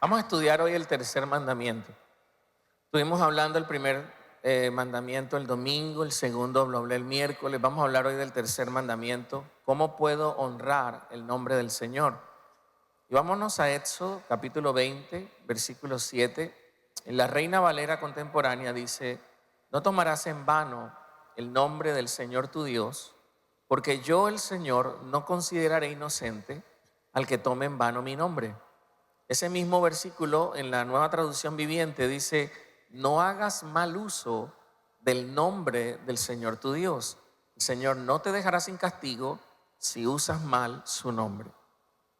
Vamos a estudiar hoy el tercer mandamiento. Estuvimos hablando del primer mandamiento el domingo, el segundo lo hablé el miércoles. Vamos a hablar hoy del tercer mandamiento. ¿Cómo puedo honrar el nombre del Señor? Y vámonos a Éxodo capítulo 20, versículo 7. En la Reina Valera contemporánea dice: no tomarás en vano el nombre del Señor tu Dios, porque yo, el Señor, no consideraré inocente al que tome en vano mi nombre. Ese mismo versículo en la Nueva Traducción Viviente dice: no hagas mal uso del nombre del Señor tu Dios. El Señor no te dejará sin castigo si usas mal su nombre.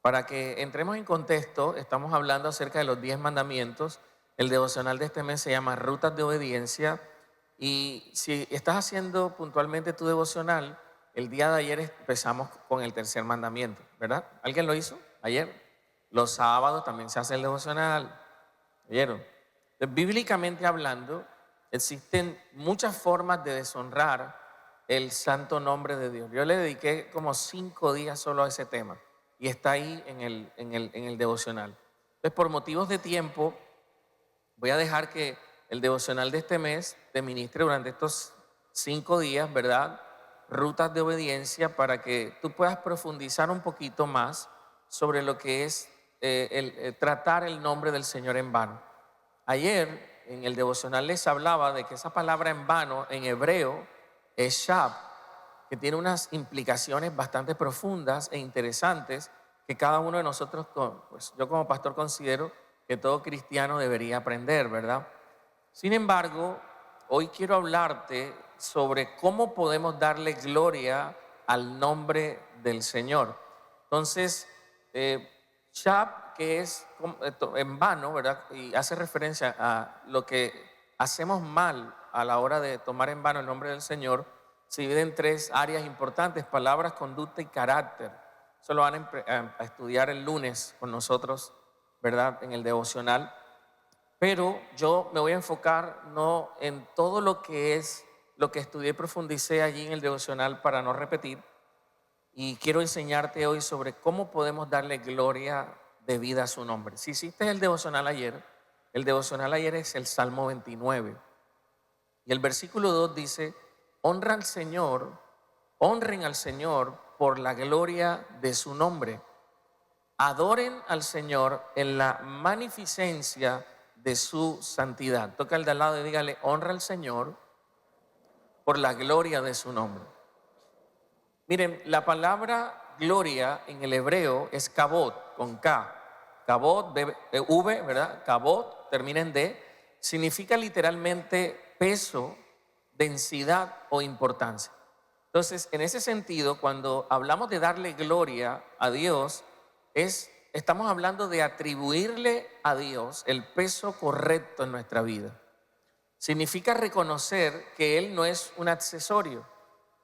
Para que entremos en contexto, estamos hablando acerca de los 10 mandamientos. El devocional de este mes se llama Rutas de Obediencia. Y si estás haciendo puntualmente tu devocional, el día de ayer empezamos con el tercer mandamiento, ¿verdad? ¿Alguien lo hizo ayer? Los sábados también se hace el devocional. ¿Oyeron? Entonces, bíblicamente hablando, existen muchas formas de deshonrar el santo nombre de Dios. Yo le dediqué como 5 días solo a ese tema y está ahí en el devocional. Entonces, por motivos de tiempo, voy a dejar que el devocional de este mes te ministre durante estos 5 días, ¿verdad? Rutas de obediencia, para que tú puedas profundizar un poquito más sobre lo que es tratar el nombre del Señor en vano. Ayer en el devocional les hablaba de que esa palabra en vano en hebreo es shab, que tiene unas implicaciones bastante profundas e interesantes que cada uno de nosotros, pues yo como pastor considero que todo cristiano debería aprender, ¿verdad? Sin embargo, hoy quiero hablarte sobre cómo podemos darle gloria al nombre del Señor. Entonces, shab, que es en vano, ¿verdad? Y hace referencia a lo que hacemos mal a la hora de tomar en vano el nombre del Señor. Se divide en 3 áreas importantes: palabras, conducta y carácter. Eso lo van a estudiar el lunes con nosotros, ¿verdad? En el devocional. Pero yo me voy a enfocar no en todo lo que es lo que estudié y profundicé allí en el devocional para no repetir. Y quiero enseñarte hoy sobre cómo podemos darle gloria de vida a su nombre. Si hiciste el devocional ayer es el Salmo 29. Y el versículo 2 dice: honra al Señor, honren al Señor por la gloria de su nombre. Adoren al Señor en la magnificencia de su santidad. Toca al de al lado y dígale: honra al Señor por la gloria de su nombre. Miren, la palabra gloria en el hebreo es kabod, con K. Kabod, V, ¿verdad? Kabod, termina en D. Significa literalmente peso, densidad o importancia. Entonces, en ese sentido, cuando hablamos de darle gloria a Dios, estamos hablando de atribuirle a Dios el peso correcto en nuestra vida. Significa reconocer que Él no es un accesorio.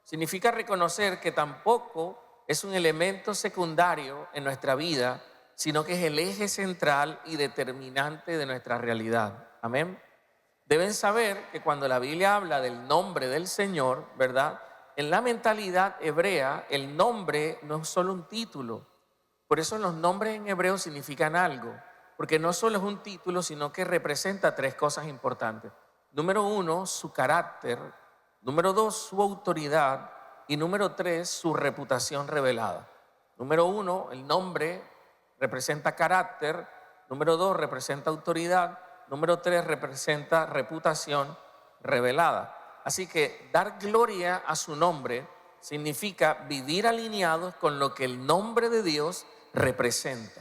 Significa reconocer que tampoco es un elemento secundario en nuestra vida, sino que es el eje central y determinante de nuestra realidad. Amén. Deben saber que cuando la Biblia habla del nombre del Señor, ¿verdad? En la mentalidad hebrea, el nombre no es solo un título. Por eso los nombres en hebreo significan algo, porque no solo es un título, sino que representa 3 cosas importantes. Número 1, su carácter. Número 2, su autoridad. Y número 3, su reputación revelada. Número 1, el nombre representa carácter. Número 2, representa autoridad. Número 3, representa reputación revelada. Así que dar gloria a su nombre significa vivir alineados con lo que el nombre de Dios representa,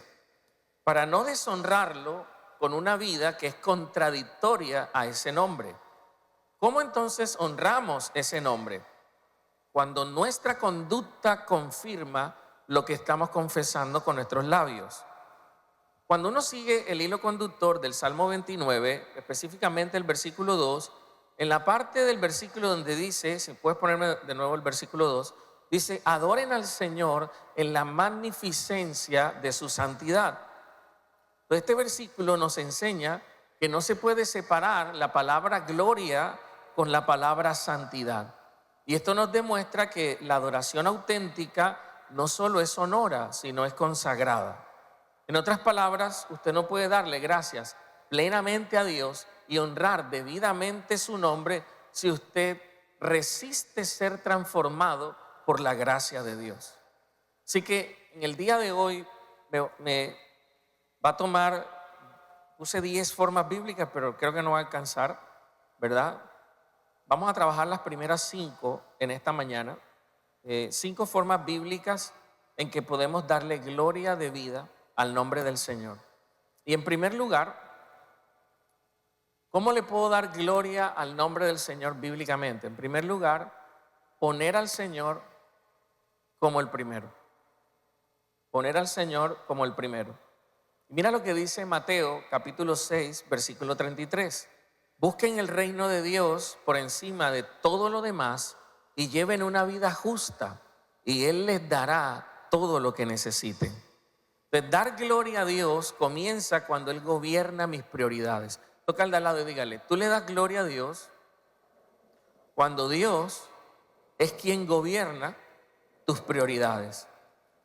para no deshonrarlo con una vida que es contradictoria a ese nombre. ¿Cómo entonces honramos ese nombre? Cuando nuestra conducta confirma lo que estamos confesando con nuestros labios. Cuando uno sigue el hilo conductor del Salmo 29, específicamente el versículo 2, en la parte del versículo donde dice, si puedes ponerme de nuevo el versículo 2, dice: adoren al Señor en la magnificencia de su santidad. Entonces, este versículo nos enseña que no se puede separar la palabra gloria con la palabra santidad. Y esto nos demuestra que la adoración auténtica no solo es sonora, sino es consagrada. En otras palabras, usted no puede darle gracias plenamente a Dios y honrar debidamente su nombre si usted resiste ser transformado por la gracia de Dios. Así que en el día de hoy me va a tomar, puse 10 formas bíblicas, pero creo que no va a alcanzar, ¿verdad? Vamos a trabajar las primeras 5 en esta mañana. 5 formas bíblicas en que podemos darle gloria de vida al nombre del Señor. Y en primer lugar, ¿cómo le puedo dar gloria al nombre del Señor bíblicamente? En primer lugar, poner al Señor como el primero. Poner al Señor como el primero. Mira lo que dice Mateo capítulo 6, versículo 33. Busquen el reino de Dios por encima de todo lo demás y lleven una vida justa y Él les dará todo lo que necesiten. Entonces, dar gloria a Dios comienza cuando Él gobierna mis prioridades. Toca al de al lado y dígale, tú le das gloria a Dios cuando Dios es quien gobierna tus prioridades.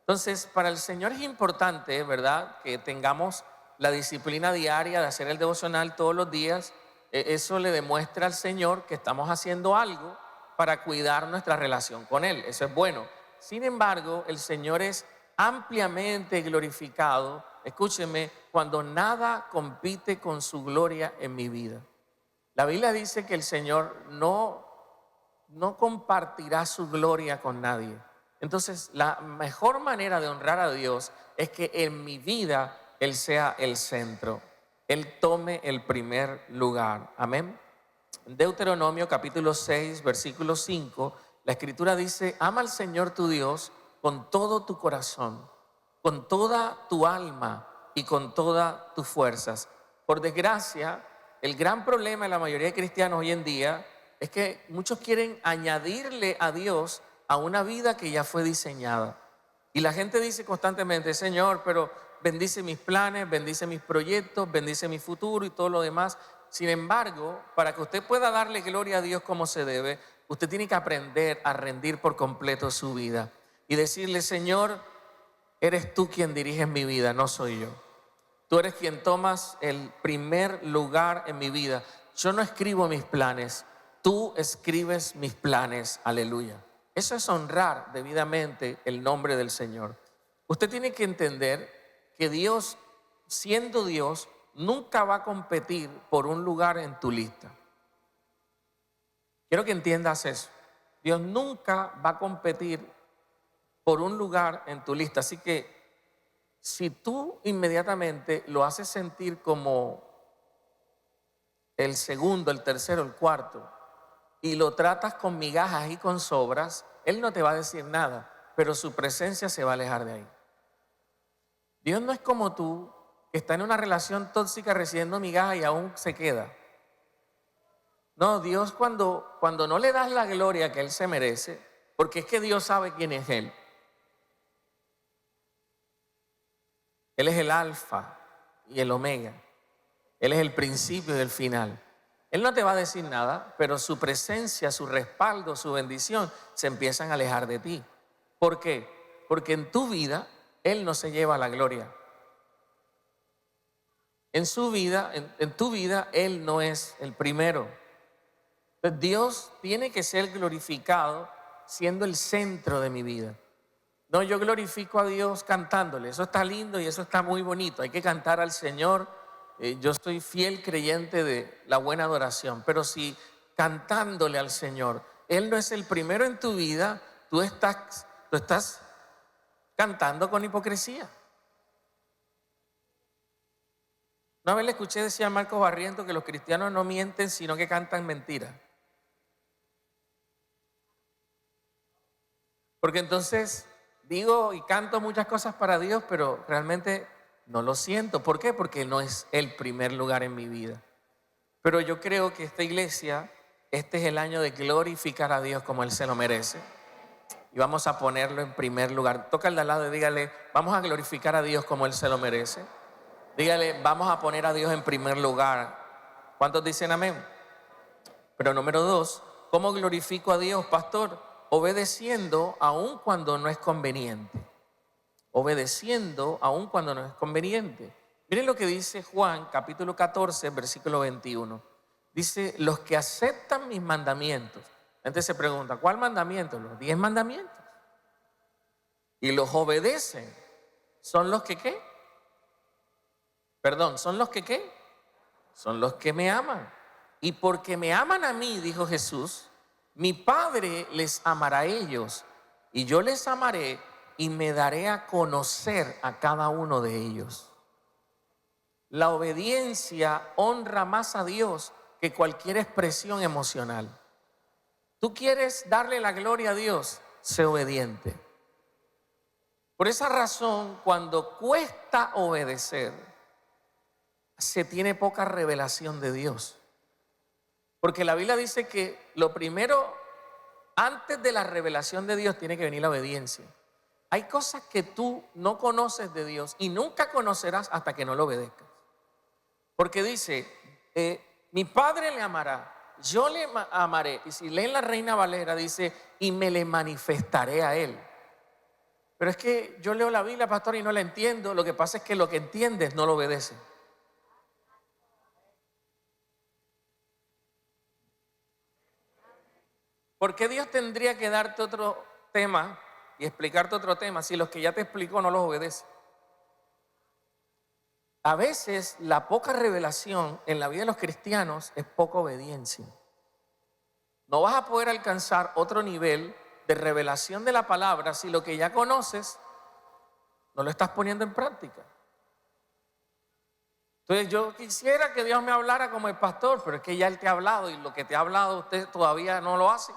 Entonces, para el Señor es importante, ¿verdad?, que tengamos la disciplina diaria de hacer el devocional todos los días. Eso le demuestra al Señor que estamos haciendo algo para cuidar nuestra relación con Él. Eso es bueno. Sin embargo, el Señor es ampliamente glorificado, escúcheme, cuando nada compite con su gloria en mi vida. La Biblia dice que el Señor no compartirá su gloria con nadie. Entonces, la mejor manera de honrar a Dios es que en mi vida Él sea el centro. Él tome el primer lugar. Amén. En Deuteronomio capítulo 6, versículo 5, la Escritura dice, ama al Señor tu Dios con todo tu corazón, con toda tu alma y con todas tus fuerzas. Por desgracia, el gran problema de la mayoría de cristianos hoy en día es que muchos quieren añadirle a Dios a una vida que ya fue diseñada. Y la gente dice constantemente, Señor, pero bendice mis planes, bendice mis proyectos, bendice mi futuro y todo lo demás. Sin embargo, para que usted pueda darle gloria a Dios como se debe, usted tiene que aprender a rendir por completo su vida y decirle, Señor, eres tú quien diriges mi vida, no soy yo. Tú eres quien tomas el primer lugar en mi vida. Yo no escribo mis planes, tú escribes mis planes. Aleluya. Eso es honrar debidamente el nombre del Señor. Usted tiene que entender que Dios, siendo Dios, nunca va a competir por un lugar en tu lista. Quiero que entiendas eso. Dios nunca va a competir por un lugar en tu lista. Así que si tú inmediatamente lo haces sentir como el segundo, el tercero, el cuarto, y lo tratas con migajas y con sobras, Él no te va a decir nada, pero su presencia se va a alejar de ahí. Dios no es como tú, que está en una relación tóxica recibiendo migajas y aún se queda. No, Dios cuando no le das la gloria que Él se merece, porque es que Dios sabe quién es Él. Él es el alfa y el omega. Él es el principio y el final. Él no te va a decir nada, pero su presencia, su respaldo, su bendición se empiezan a alejar de ti. ¿Por qué? Porque en tu vida Él no se lleva la gloria. En su vida, en tu vida, Él no es el primero. Entonces, Dios tiene que ser glorificado siendo el centro de mi vida. No, yo glorifico a Dios cantándole. Eso está lindo y eso está muy bonito. Hay que cantar al Señor. Yo soy fiel creyente de la buena adoración. Pero si cantándole al Señor, Él no es el primero en tu vida, tú estás cantando con hipocresía. Una vez le escuché decir a Marcos Barrientos que los cristianos no mienten, sino que cantan mentiras. Porque entonces digo y canto muchas cosas para Dios, pero realmente no lo siento. ¿Por qué? Porque no es el primer lugar en mi vida. Pero yo creo que esta iglesia, este es el año de glorificar a Dios como Él se lo merece. Y vamos a ponerlo en primer lugar. Toca al de al lado y dígale, vamos a glorificar a Dios como Él se lo merece. Dígale, vamos a poner a Dios en primer lugar. ¿Cuántos dicen amén? Pero número 2, ¿cómo glorifico a Dios, pastor? Obedeciendo aun cuando no es conveniente. obedeciendo aun cuando no es conveniente. Miren lo que dice Juan, capítulo 14, versículo 21. Dice, los que aceptan mis mandamientos. La gente se pregunta, ¿cuál mandamiento? Los 10 mandamientos. Y los obedecen. ¿Son los que qué? Perdón, ¿son los que qué? Son los que me aman. Y porque me aman a mí, dijo Jesús, mi Padre les amará a ellos. Y yo les amaré y me daré a conocer a cada uno de ellos. La obediencia honra más a Dios que cualquier expresión emocional. Tú quieres darle la gloria a Dios, sé obediente. Por esa razón, cuando cuesta obedecer, se tiene poca revelación de Dios. Porque la Biblia dice que lo primero, antes de la revelación de Dios, tiene que venir la obediencia. Hay cosas que tú no conoces de Dios y nunca conocerás hasta que no lo obedezcas. Porque dice, mi Padre le amará, yo le amaré. Y si leen la Reina Valera, dice, y me le manifestaré a él. Pero es que yo leo la Biblia, pastor, y no la entiendo. Lo que pasa es que lo que entiendes no lo obedeces. ¿Por qué Dios tendría que darte otro tema y explicarte otro tema si los que ya te explicó no los obedece? A veces la poca revelación en la vida de los cristianos es poca obediencia. No vas a poder alcanzar otro nivel de revelación de la palabra si lo que ya conoces no lo estás poniendo en práctica. Entonces yo quisiera que Dios me hablara como el pastor, pero es que ya Él te ha hablado y lo que te ha hablado usted todavía no lo hace.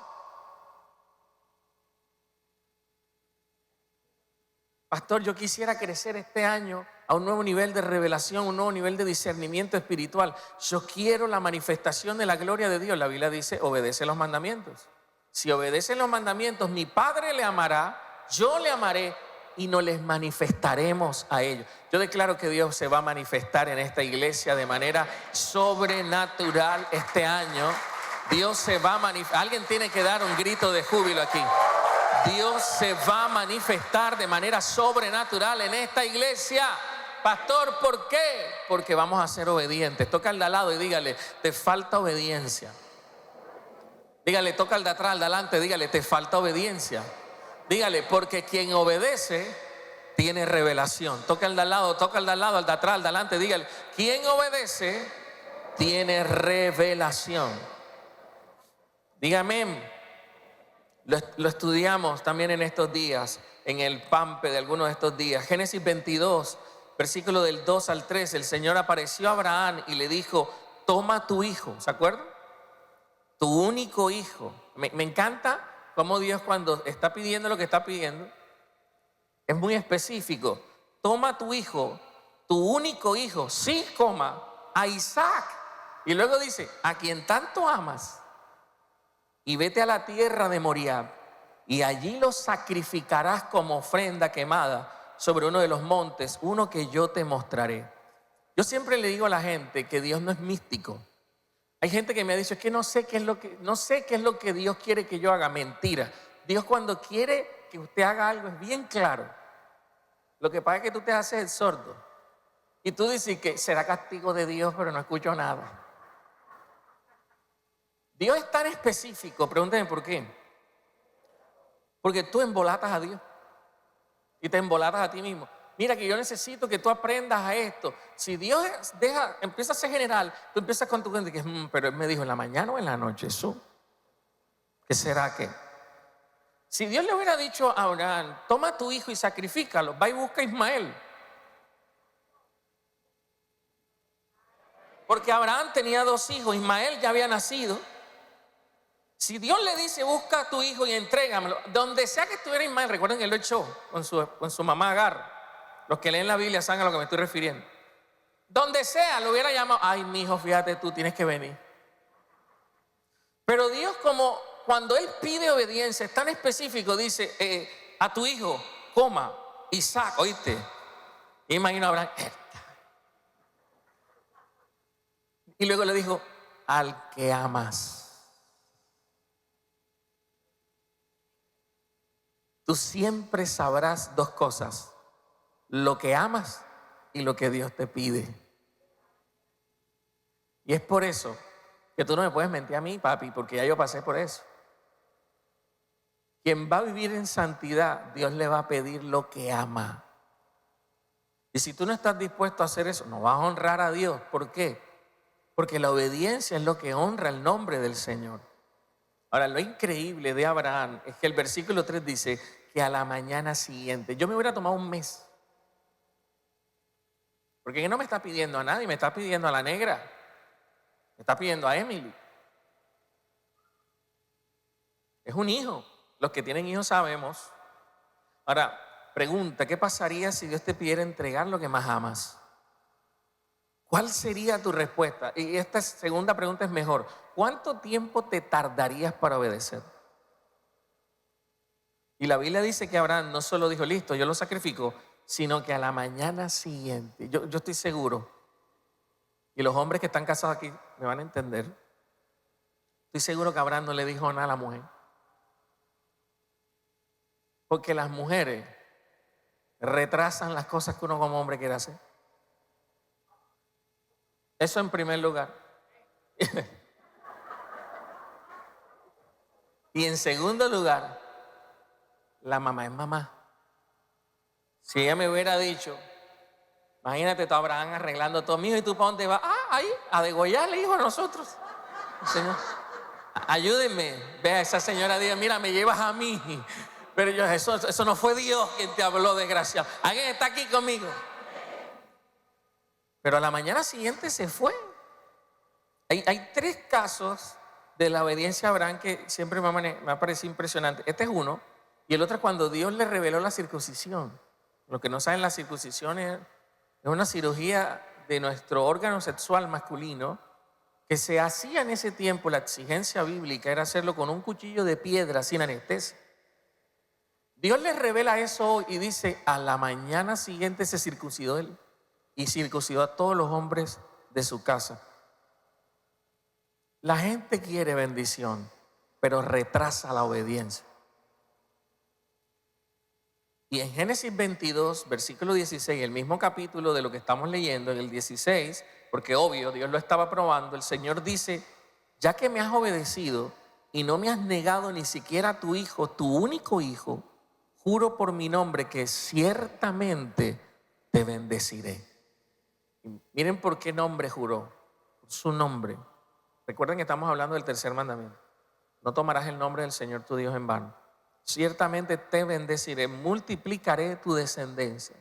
Pastor, yo quisiera crecer este año a un nuevo nivel de revelación, un nuevo nivel de discernimiento espiritual. Yo quiero la manifestación de la gloria de Dios. La Biblia dice, obedece los mandamientos. Si obedecen los mandamientos, mi Padre le amará, yo le amaré y nos les manifestaremos a ellos. Yo declaro que Dios se va a manifestar en esta iglesia de manera sobrenatural este año. Dios se va a manifestar. Alguien tiene que dar un grito de júbilo aquí. Dios se va a manifestar de manera sobrenatural en esta iglesia. Pastor, ¿por qué? Porque vamos a ser obedientes. Toca al de al lado y dígale, te falta obediencia. Dígale, toca al de atrás, al de adelante, dígale, te falta obediencia. Dígale, porque quien obedece tiene revelación. Toca al de al lado, toca al de al lado, al de atrás, al de adelante, dígale, quien obedece tiene revelación. Dígame. Lo estudiamos también en estos días, en el PAMPE de algunos de estos días. Génesis 22, versículo del 2 al 3. El Señor apareció a Abraham y le dijo, toma tu hijo. ¿Se acuerdan? Tu único hijo. Me encanta cómo Dios, cuando está pidiendo lo que está pidiendo, es muy específico. Toma tu hijo, tu único hijo, sí, coma, a Isaac. Y luego dice, a quien tanto amas, y vete a la tierra de Moriab, y allí lo sacrificarás como ofrenda quemada sobre uno de los montes, uno que yo te mostraré. Yo siempre le digo a la gente que Dios no es místico. Hay gente que me ha dicho, es que no sé qué es lo que Dios quiere que yo haga. Mentira. Dios, cuando quiere que usted haga algo, es bien claro. Lo que pasa es que tú te haces el sordo y tú dices que será castigo de Dios, pero no escucho nada. Dios es tan específico, pregúntenme por qué. Porque tú embolatas a Dios y te embolatas a ti mismo. Mira que yo necesito que tú aprendas a esto. Si Dios empieza a ser general, tú empiezas con tu gente que pero Él me dijo en la mañana o en la noche, eso. ¿Qué será que? Si Dios le hubiera dicho a Abraham, toma a tu hijo y sacrifícalo, va y busca a Ismael. Porque Abraham tenía 2 hijos, Ismael ya había nacido. Si Dios le dice, busca a tu hijo y entrégamelo, donde sea que estuviera Ismael, recuerden que él lo echó con su mamá Agar. Los que leen la Biblia saben a lo que me estoy refiriendo. Donde sea, lo hubiera llamado, ay, mi hijo, fíjate tú, tienes que venir. Pero Dios, como cuando Él pide obediencia, es tan específico, dice, a tu hijo, coma, Isaac, oíste. Y imagino a Abraham, y luego le dijo, al que amas. Tú siempre sabrás 2 cosas. lo que amas y lo que Dios te pide. Y es por eso que tú no me puedes mentir a mí, papi, porque ya yo pasé por eso. Quien va a vivir en santidad, Dios le va a pedir lo que ama. Y si tú no estás dispuesto a hacer eso, no vas a honrar a Dios. ¿Por qué? Porque la obediencia es lo que honra el nombre del Señor. Ahora, lo increíble de Abraham es que el versículo 3 dice que a la mañana siguiente, yo me hubiera tomado un mes. Porque no me está pidiendo a nadie, me está pidiendo a la negra, me está pidiendo a Emily. Es un hijo. Los que tienen hijos sabemos. Ahora, pregunta, ¿qué pasaría si Dios te pidiera entregar lo que más amas? ¿Cuál sería tu respuesta? Y esta segunda pregunta es mejor. ¿Cuánto tiempo te tardarías para obedecer? Y la Biblia dice que Abraham no solo dijo, listo, yo lo sacrifico, sino que a la mañana siguiente, yo estoy seguro, y los hombres que están casados aquí me van a entender, estoy seguro que Abraham no le dijo nada a la mujer. Porque las mujeres retrasan las cosas que uno como hombre quiere hacer. Eso en primer lugar. Y en segundo lugar, la mamá es mamá. Si ella me hubiera dicho, imagínate tú Abraham arreglando todo mío y tú para dónde vas, ahí, a degollarle hijo a nosotros. Señor, ayúdenme. Ve a esa señora, diga, mira, me llevas a mí. Pero yo, eso no fue Dios quien te habló, desgraciado. ¿Alguien está aquí conmigo? Pero a la mañana siguiente se fue. Hay tres casos de la obediencia a Abraham que siempre me ha parecido impresionante. Este es uno. Y el otro es cuando Dios le reveló la circuncisión. Los que no saben, la circuncisión es una cirugía de nuestro órgano sexual masculino que se hacía en ese tiempo. La exigencia bíblica era hacerlo con un cuchillo de piedra sin anestesia. Dios les revela eso y dice, a la mañana siguiente se circuncidó él y circuncidó a todos los hombres de su casa. La gente quiere bendición, pero retrasa la obediencia. Y en Génesis 22, versículo 16, el mismo capítulo de lo que estamos leyendo, en el 16, porque obvio Dios lo estaba probando, el Señor dice, ya que me has obedecido y no me has negado ni siquiera a tu hijo, tu único hijo, juro por mi nombre que ciertamente te bendeciré. Y miren por qué nombre juró, por su nombre. Recuerden que estamos hablando del tercer mandamiento. No tomarás el nombre del Señor tu Dios en vano. Ciertamente te bendeciré, multiplicaré tu descendencia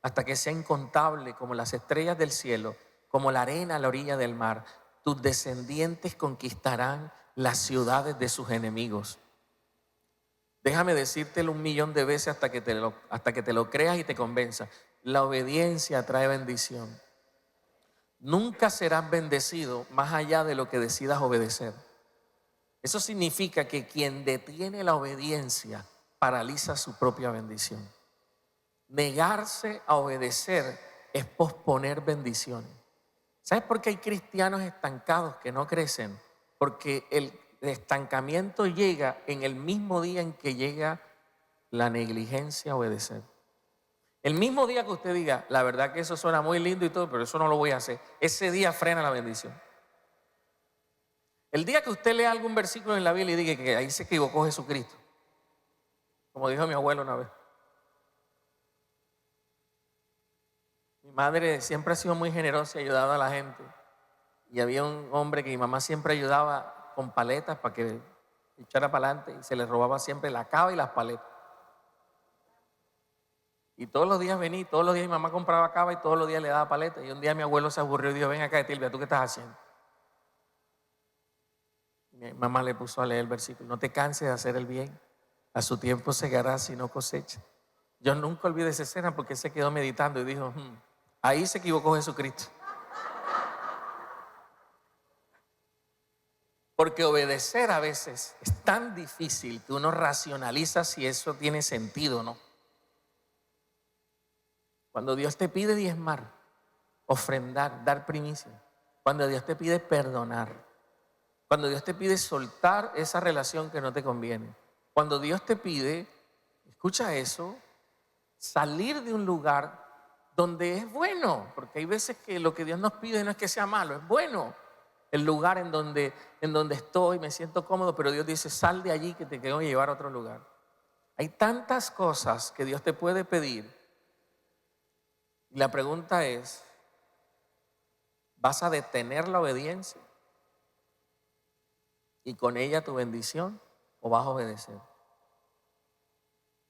hasta que sea incontable como las estrellas del cielo, como la arena a la orilla del mar. Tus descendientes conquistarán las ciudades de sus enemigos. Déjame decírtelo 1.000.000 de veces hasta que te lo creas y te convenza. La obediencia trae bendición. Nunca serás bendecido más allá de lo que decidas obedecer. Eso significa que quien detiene la obediencia paraliza su propia bendición. Negarse a obedecer es posponer bendiciones. ¿Sabes por qué hay cristianos estancados que no crecen? Porque el estancamiento llega en el mismo día en que llega la negligencia a obedecer. El mismo día que usted diga, la verdad que eso suena muy lindo y todo, pero eso no lo voy a hacer, ese día frena la bendición. El día que usted lea algún versículo en la Biblia y diga que ahí se equivocó Jesucristo, como dijo mi abuelo una vez. Mi madre siempre ha sido muy generosa y ayudaba a la gente. Y había un hombre que mi mamá siempre ayudaba con paletas para que echara para adelante y se le robaba siempre la cava y las paletas. Y todos los días venía, todos los días mi mamá compraba cava y todos los días le daba paletas. Y un día mi abuelo se aburrió y dijo, ven acá, Tilvia, ¿tú qué estás haciendo? Mi mamá le puso a leer el versículo, no te canses de hacer el bien, a su tiempo segarás si no cosecha. Yo nunca olvidé esa escena porque él se quedó meditando y dijo, ahí se equivocó Jesucristo. Porque obedecer a veces es tan difícil que uno racionaliza si eso tiene sentido o no. Cuando Dios te pide diezmar, ofrendar, dar primicia, cuando Dios te pide perdonar, cuando Dios te pide soltar esa relación que no te conviene, cuando Dios te pide, escucha eso, salir de un lugar donde es bueno, porque hay veces que lo que Dios nos pide no es que sea malo, es bueno. El lugar en donde estoy, me siento cómodo, pero Dios dice, sal de allí que te quiero llevar a otro lugar. Hay tantas cosas que Dios te puede pedir. Y la pregunta es, ¿vas a detener la obediencia y con ella tu bendición o vas a obedecer?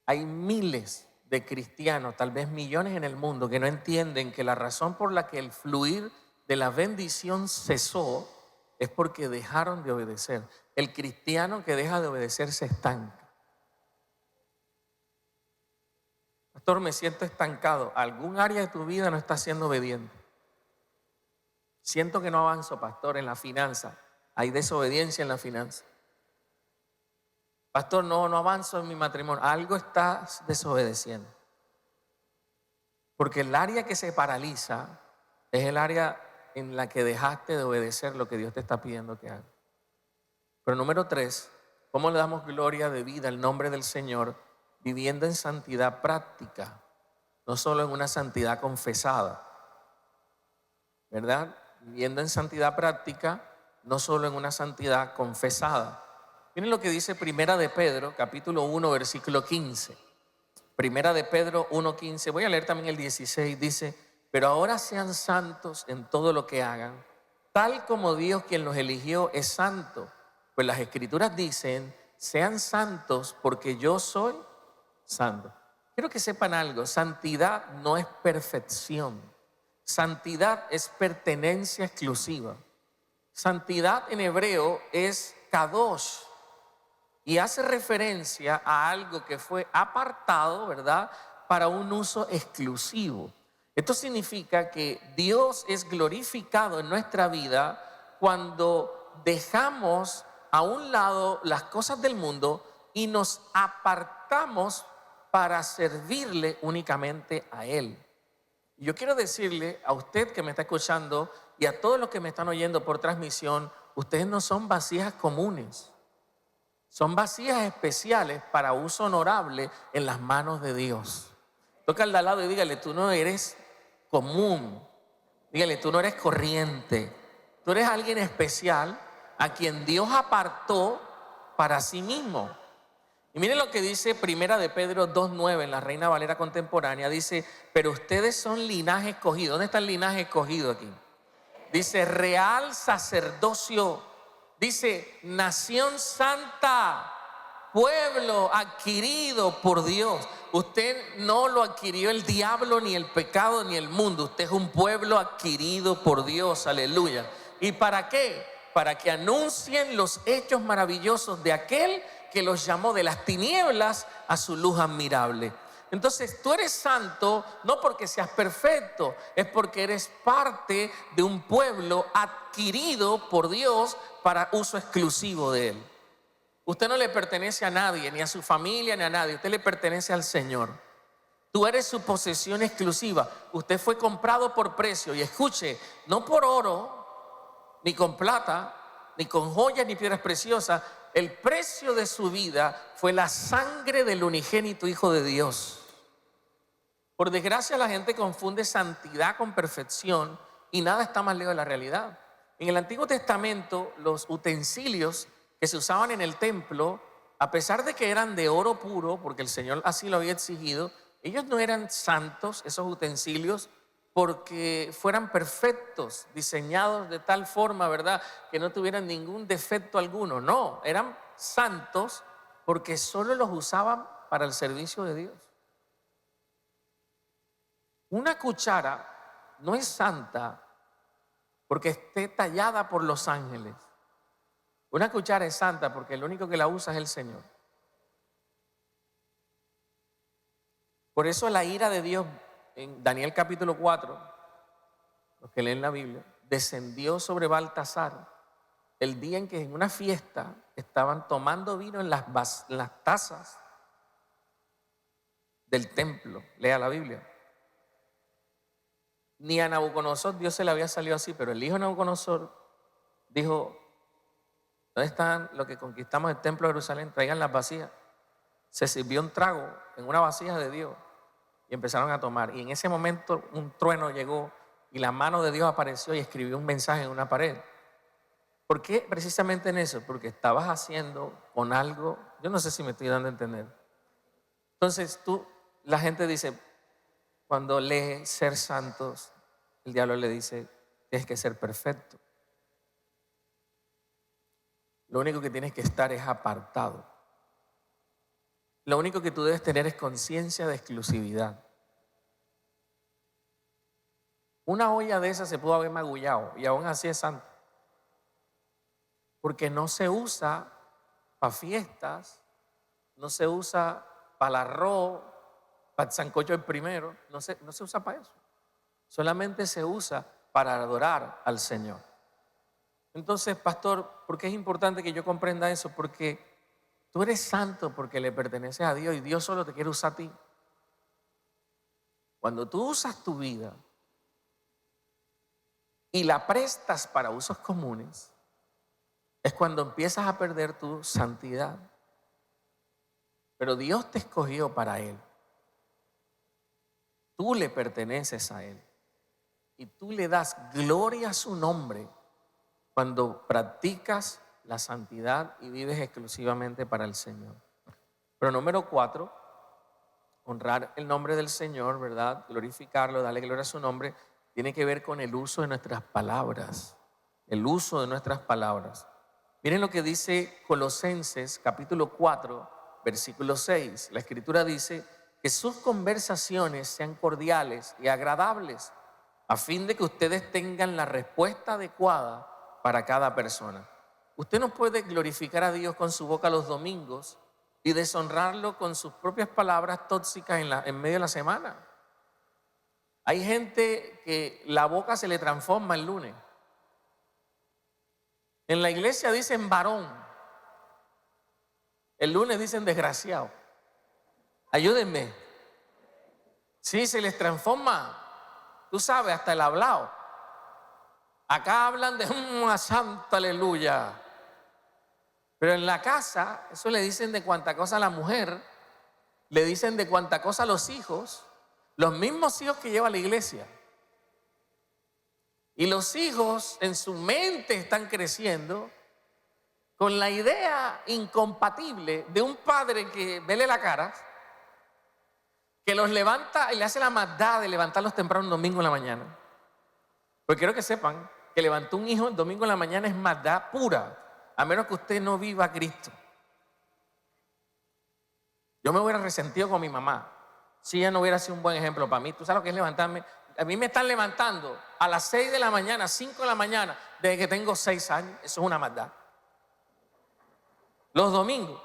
Hay miles de cristianos, tal vez millones en el mundo, que no entienden que la razón por la que el fluir de la bendición cesó es porque dejaron de obedecer. El cristiano que deja de obedecer se estanca. Pastor, me siento estancado. Algún área de tu vida no está siendo obediente. Siento que no avanzo, pastor, en la finanza. Hay desobediencia en la finanza. Pastor, no avanzo en mi matrimonio. Algo estás desobedeciendo. Porque el área que se paraliza es el área en la que dejaste de obedecer lo que Dios te está pidiendo que hagas. Pero número 3, ¿cómo le damos gloria de vida al nombre del Señor? Viviendo en santidad práctica, no solo en una santidad confesada, ¿verdad? Viviendo en santidad práctica, no solo en una santidad confesada. Miren lo que dice Primera de Pedro, capítulo 1, versículo 15. Primera de Pedro 1:15, voy a leer también el 16, dice, pero ahora sean santos en todo lo que hagan, tal como Dios quien los eligió es santo. Pues las escrituras dicen, sean santos porque yo soy santo. Quiero que sepan algo, santidad no es perfección, santidad es pertenencia exclusiva. Santidad en hebreo es kadosh, y hace referencia a algo que fue apartado, ¿verdad?, para un uso exclusivo. Esto significa que Dios es glorificado en nuestra vida cuando dejamos a un lado las cosas del mundo y nos apartamos para servirle únicamente a Él. Yo quiero decirle a usted que me está escuchando y a todos los que me están oyendo por transmisión, ustedes no son vasijas comunes. Son vasijas especiales para uso honorable en las manos de Dios. Toca al de al lado y dígale, tú no eres común. Dígale, tú no eres corriente. Tú eres alguien especial a quien Dios apartó para sí mismo. Y miren lo que dice Primera de Pedro 2:9 en la Reina Valera contemporánea. Dice, pero ustedes son linaje escogido. ¿Dónde está el linaje escogido aquí? Dice, real sacerdocio. Dice, nación santa, pueblo adquirido por Dios. Usted no lo adquirió el diablo, ni el pecado, ni el mundo. Usted es un pueblo adquirido por Dios, aleluya. ¿Y para qué? Para que anuncien los hechos maravillosos de aquel que los llamó de las tinieblas a su luz admirable. Entonces tú eres santo no porque seas perfecto, es porque eres parte de un pueblo adquirido por Dios para uso exclusivo de Él. Usted no le pertenece a nadie, ni a su familia, ni a nadie. Usted le pertenece al Señor. Tú eres su posesión exclusiva. Usted fue comprado por precio. Y escuche, no por oro, ni con plata, ni con joyas, ni piedras preciosas. El precio de su vida fue la sangre del unigénito Hijo de Dios. Por desgracia, la gente confunde santidad con perfección y nada está más lejos de la realidad. En el Antiguo Testamento, los utensilios que se usaban en el templo, a pesar de que eran de oro puro, porque el Señor así lo había exigido, ellos no eran santos, esos utensilios, porque fueran perfectos, diseñados de tal forma, ¿verdad?, que no tuvieran ningún defecto alguno. No, eran santos porque solo los usaban para el servicio de Dios. Una cuchara no es santa porque esté tallada por los ángeles. Una cuchara es santa porque el único que la usa es el Señor. Por eso la ira de Dios en Daniel capítulo 4, los que leen la Biblia, descendió sobre Baltasar el día en que en una fiesta estaban tomando vino en las tazas del templo. Lea la Biblia. Ni a Nabucodonosor Dios se le había salido así, pero el hijo de Nabucodonosor dijo, ¿dónde están los que conquistamos el templo de Jerusalén? Traigan las vasijas. Se sirvió un trago en una vasija de Dios. y empezaron a tomar. Y en ese momento un trueno llegó y la mano de Dios apareció y escribió un mensaje en una pared. ¿Por qué precisamente en eso? Porque estabas haciendo con algo, yo no sé si me estoy dando a entender. Entonces la gente dice, cuando lee ser santos, el diablo le dice, tienes que ser perfecto. Lo único que tienes que estar es apartado. Lo único que tú debes tener es conciencia de exclusividad. Una olla de esas se pudo haber magullado y aún así es santo. Porque no se usa para fiestas, no se usa para el arroz, para el sancocho el primero, no se usa para eso. Solamente se usa para adorar al Señor. Entonces, pastor, ¿por qué es importante que yo comprenda eso? Porque tú eres santo porque le perteneces a Dios y Dios solo te quiere usar a ti. Cuando tú usas tu vida y la prestas para usos comunes, es cuando empiezas a perder tu santidad. Pero Dios te escogió para Él. Tú le perteneces a Él. Y tú le das gloria a su nombre cuando practicas la santidad y vives exclusivamente para el Señor. Pero número 4, honrar el nombre del Señor, ¿verdad? Glorificarlo, darle gloria a su nombre, tiene que ver con el uso de nuestras palabras. El uso de nuestras palabras. Miren lo que dice Colosenses capítulo 4, versículo 6. La Escritura dice que sus conversaciones sean cordiales y agradables, a fin de que ustedes tengan la respuesta adecuada para cada persona. Usted no puede glorificar a Dios con su boca los domingos y deshonrarlo con sus propias palabras tóxicas en medio de la semana. Hay gente que la boca se le transforma el lunes. En la iglesia dicen varón, el lunes dicen desgraciado. Ayúdenme. Sí, se les transforma, tú sabes, hasta el hablado. Acá hablan de una santa aleluya. Pero en la casa, eso le dicen de cuánta cosa a la mujer, le dicen de cuánta cosa a los hijos, los mismos hijos que lleva a la iglesia. Y los hijos en su mente están creciendo con la idea incompatible de un padre que vele la cara, que los levanta y le hace la maldad de levantarlos temprano un domingo en la mañana. Porque quiero que sepan que levantar un hijo el domingo en la mañana es maldad pura, a menos que usted no viva a Cristo. Yo me hubiera resentido con mi mamá si ella no hubiera sido un buen ejemplo para mí. ¿Tú sabes lo que es levantarme? A mí me están levantando a las 6 de la mañana, 5 de la mañana, desde que tengo 6 años. Eso es una maldad. Los domingos.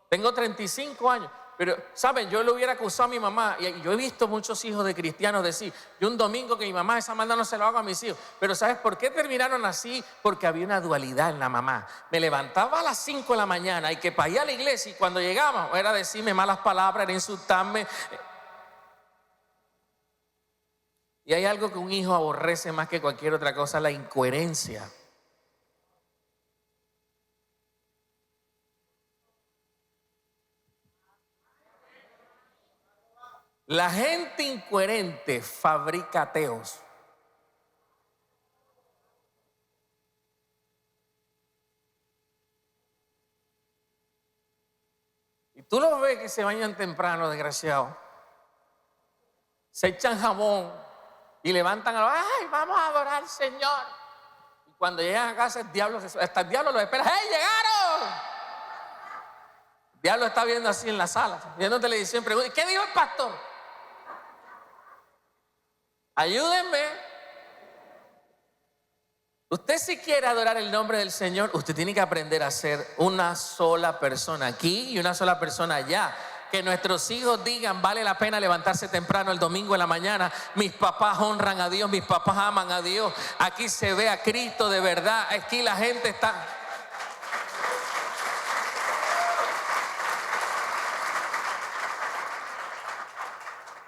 Tengo 35 años. Pero, ¿saben? Yo le hubiera acusado a mi mamá. Y yo he visto muchos hijos de cristianos decir, yo un domingo que mi mamá esa maldad no se lo hago a mis hijos. Pero ¿sabes por qué terminaron así? Porque había una dualidad en la mamá. Me levantaba a las 5 de la mañana y que para ir a la iglesia y cuando llegaba era decirme malas palabras, era insultarme. Y hay algo que un hijo aborrece más que cualquier otra cosa, la incoherencia. La gente incoherente fabrica ateos. Y tú los ves que se bañan temprano, desgraciados. Se echan jabón y levantan ¡ay, vamos a adorar al Señor! Y cuando llegan a casa, hasta el diablo los espera. ¡Hey, llegaron! El diablo está viendo así en la sala, viendo televisión, pregunta, ¿qué dijo el pastor? Ayúdenme. Usted si quiere adorar el nombre del Señor, usted tiene que aprender a ser una sola persona aquí y una sola persona allá. Que nuestros hijos digan, vale la pena levantarse temprano el domingo en la mañana. Mis papás honran a Dios, mis papás aman a Dios. Aquí se ve a Cristo de verdad. Aquí la gente está...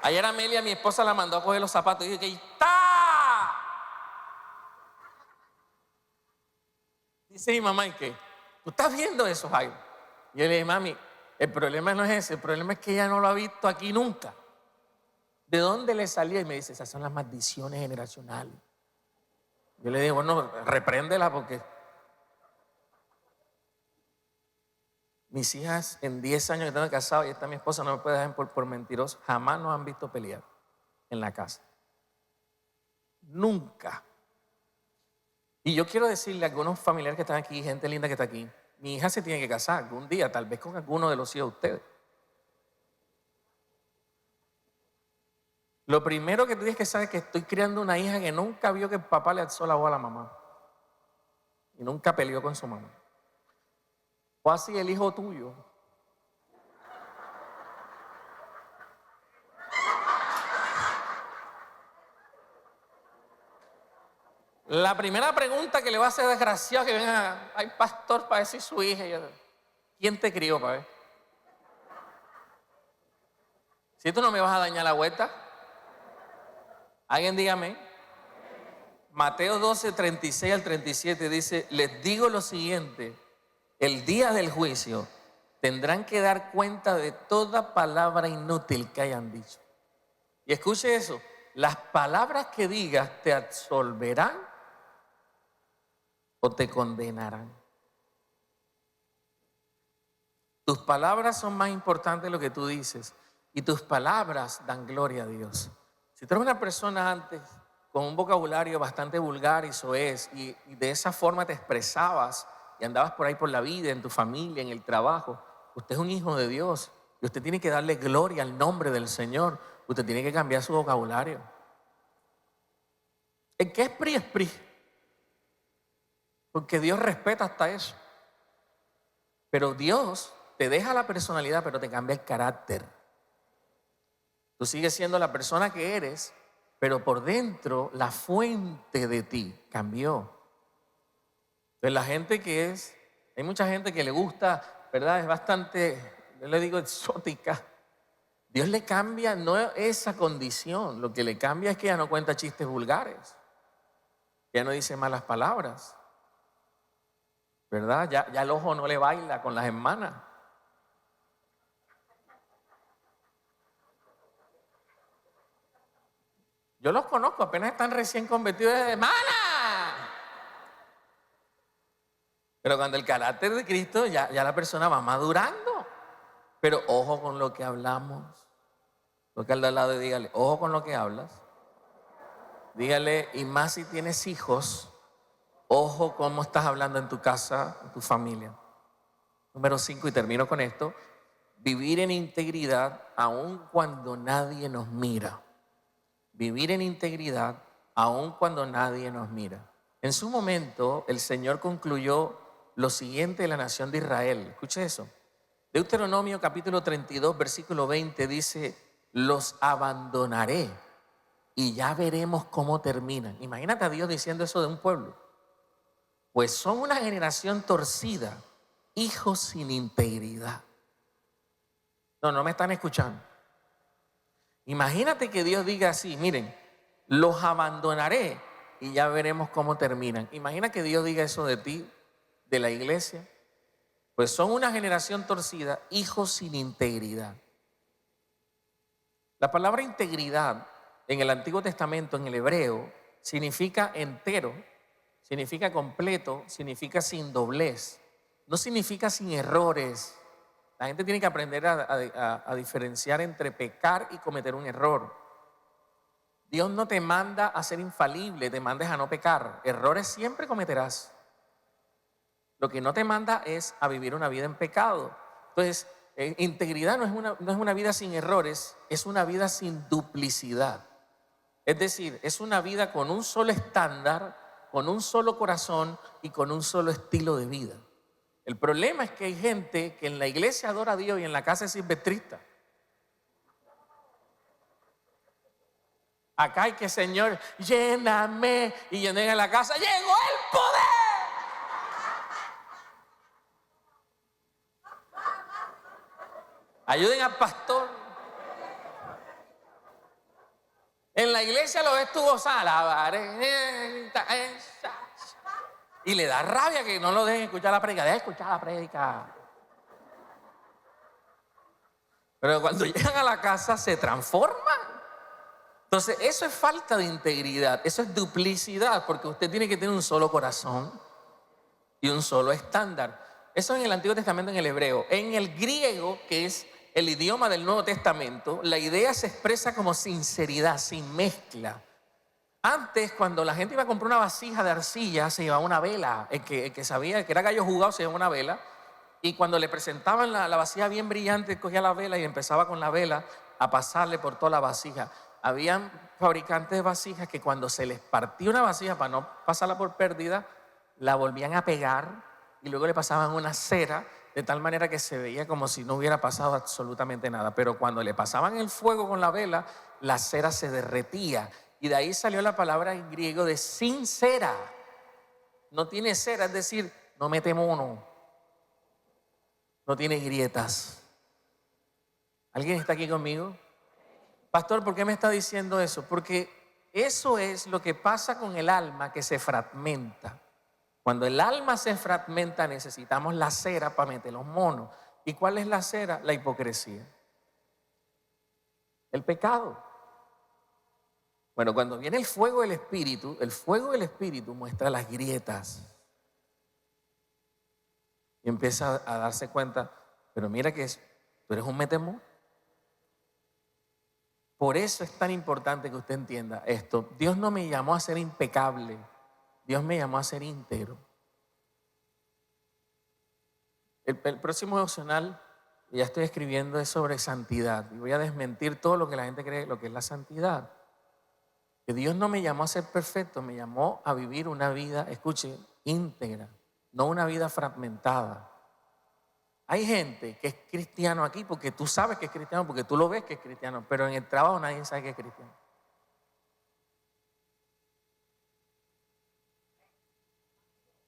Ayer Amelia, mi esposa, la mandó a coger los zapatos y dijo que ahí está. Dice mi mamá, ¿y qué? ¿Tú estás viendo eso, Jairo? Y yo le dije, mami, el problema no es ese, el problema es que ella no lo ha visto aquí nunca. ¿De dónde le salió? Y me dice, esas son las maldiciones generacionales. Yo le digo, bueno, repréndela porque mis hijas en 10 años que están casadas y está mi esposa, no me puede dejar por mentiroso, jamás nos han visto pelear en la casa. Nunca. Y yo quiero decirle a algunos familiares que están aquí, gente linda que está aquí, mi hija se tiene que casar algún día, tal vez con alguno de los hijos de ustedes. Lo primero que tú tienes que saber es que estoy criando una hija que nunca vio que el papá le alzó la voz a la mamá. Y nunca peleó con su mamá. O así el hijo tuyo. La primera pregunta que le va a hacer desgraciado que venga, hay pastor para decir su hija. ¿Quién te crió para ver? Si tú no me vas a dañar la vuelta. Alguien dígame. Mateo 12, 36 al 37 dice, les digo lo siguiente, el día del juicio tendrán que dar cuenta de toda palabra inútil que hayan dicho. Y escuche eso, las palabras que digas te absolverán o te condenarán. Tus palabras son más importantes de lo que tú dices y tus palabras dan gloria a Dios. Si tú eres una persona antes con un vocabulario bastante vulgar y soez y de esa forma te expresabas y andabas por ahí por la vida, en tu familia, en el trabajo, usted es un hijo de Dios y usted tiene que darle gloria al nombre del Señor. Usted tiene que cambiar su vocabulario. ¿En qué es PRI? Es PRI. Porque Dios respeta hasta eso. Pero Dios te deja la personalidad, pero te cambia el carácter. Tú sigues siendo la persona que eres, pero por dentro la fuente de ti cambió. Entonces la gente que es, hay mucha gente que le gusta, ¿verdad? Es bastante, yo le digo exótica. Dios le cambia no esa condición, lo que le cambia es que ya no cuenta chistes vulgares, ya no dice malas palabras, ¿verdad? Ya el ojo no le baila con las hermanas. Yo los conozco, apenas están recién convertidos de hermana. Pero cuando el carácter de Cristo, ya la persona va madurando. Pero ojo con lo que hablamos. Lo que al de al lado, dígale, ojo con lo que hablas. Dígale, y más si tienes hijos, ojo cómo estás hablando en tu casa, en tu familia. Número 5, y termino con esto. Vivir en integridad aun cuando nadie nos mira. Vivir en integridad aun cuando nadie nos mira. En su momento, el Señor concluyó lo siguiente de la nación de Israel. Escuche eso. Deuteronomio capítulo 32, versículo 20 dice, los abandonaré y ya veremos cómo terminan. Imagínate a Dios diciendo eso de un pueblo. Pues son una generación torcida, hijos sin integridad. No me están escuchando. Imagínate que Dios diga así, miren, los abandonaré y ya veremos cómo terminan. Imagina que Dios diga eso de ti, de la iglesia. Pues son una generación torcida, hijos sin integridad. La palabra integridad en el Antiguo Testamento, en el hebreo, significa entero, significa completo, significa sin doblez, no significa sin errores. La gente tiene que aprender a diferenciar entre pecar y cometer un error. Dios no te manda a ser infalible, te manda a no pecar. Errores siempre cometerás. Lo que no te manda es a vivir una vida en pecado. Entonces, integridad no es una vida sin errores, es una vida sin duplicidad. Es decir, es una vida con un solo estándar, con un solo corazón y con un solo estilo de vida. El problema es que hay gente que en la iglesia adora a Dios y en la casa es silvestrista. Acá hay que, Señor, lléname. Y llené a la casa, llegó el poder. Ayuden al pastor. En la iglesia lo ves tú gozar. Y le da rabia que no lo dejen escuchar la prédica. Deja escuchar la prédica. Pero cuando llegan a la casa se transforman. Entonces, eso es falta de integridad, eso es duplicidad, porque usted tiene que tener un solo corazón y un solo estándar. Eso en el Antiguo Testamento, en el hebreo. En el griego, que es el idioma del Nuevo Testamento, la idea se expresa como sinceridad, sin mezcla. Antes, cuando la gente iba a comprar una vasija de arcilla, se llevaba una vela. El que sabía que era gallo jugado se llevaba una vela. Y cuando le presentaban la vasija bien brillante, cogía la vela y empezaba con la vela a pasarle por toda la vasija. Habían fabricantes de vasijas que cuando se les partía una vasija para no pasarla por pérdida, la volvían a pegar y luego le pasaban una cera de tal manera que se veía como si no hubiera pasado absolutamente nada. Pero cuando le pasaban el fuego con la vela, la cera se derretía. Y de ahí salió la palabra en griego de sin cera. No tiene cera, es decir, no mete mono, no tiene grietas. ¿Alguien está aquí conmigo? Pastor, ¿por qué me está diciendo eso? Porque eso es lo que pasa con el alma que se fragmenta. Cuando el alma se fragmenta necesitamos la cera para meter los monos. ¿Y cuál es la cera? La hipocresía. El pecado. Bueno, cuando viene el fuego del Espíritu muestra las grietas. Y empieza a darse cuenta, pero mira que tú eres un metemo. Por eso es tan importante que usted entienda esto. Dios no me llamó a ser impecable, Dios me llamó a ser íntegro. El próximo devocional que ya estoy escribiendo es sobre santidad. Y voy a desmentir todo lo que la gente cree lo que es la santidad. Que Dios no me llamó a ser perfecto, me llamó a vivir una vida, escuche, íntegra, no una vida fragmentada. Hay gente que es cristiano aquí porque tú sabes que es cristiano, porque tú lo ves que es cristiano, pero en el trabajo nadie sabe que es cristiano.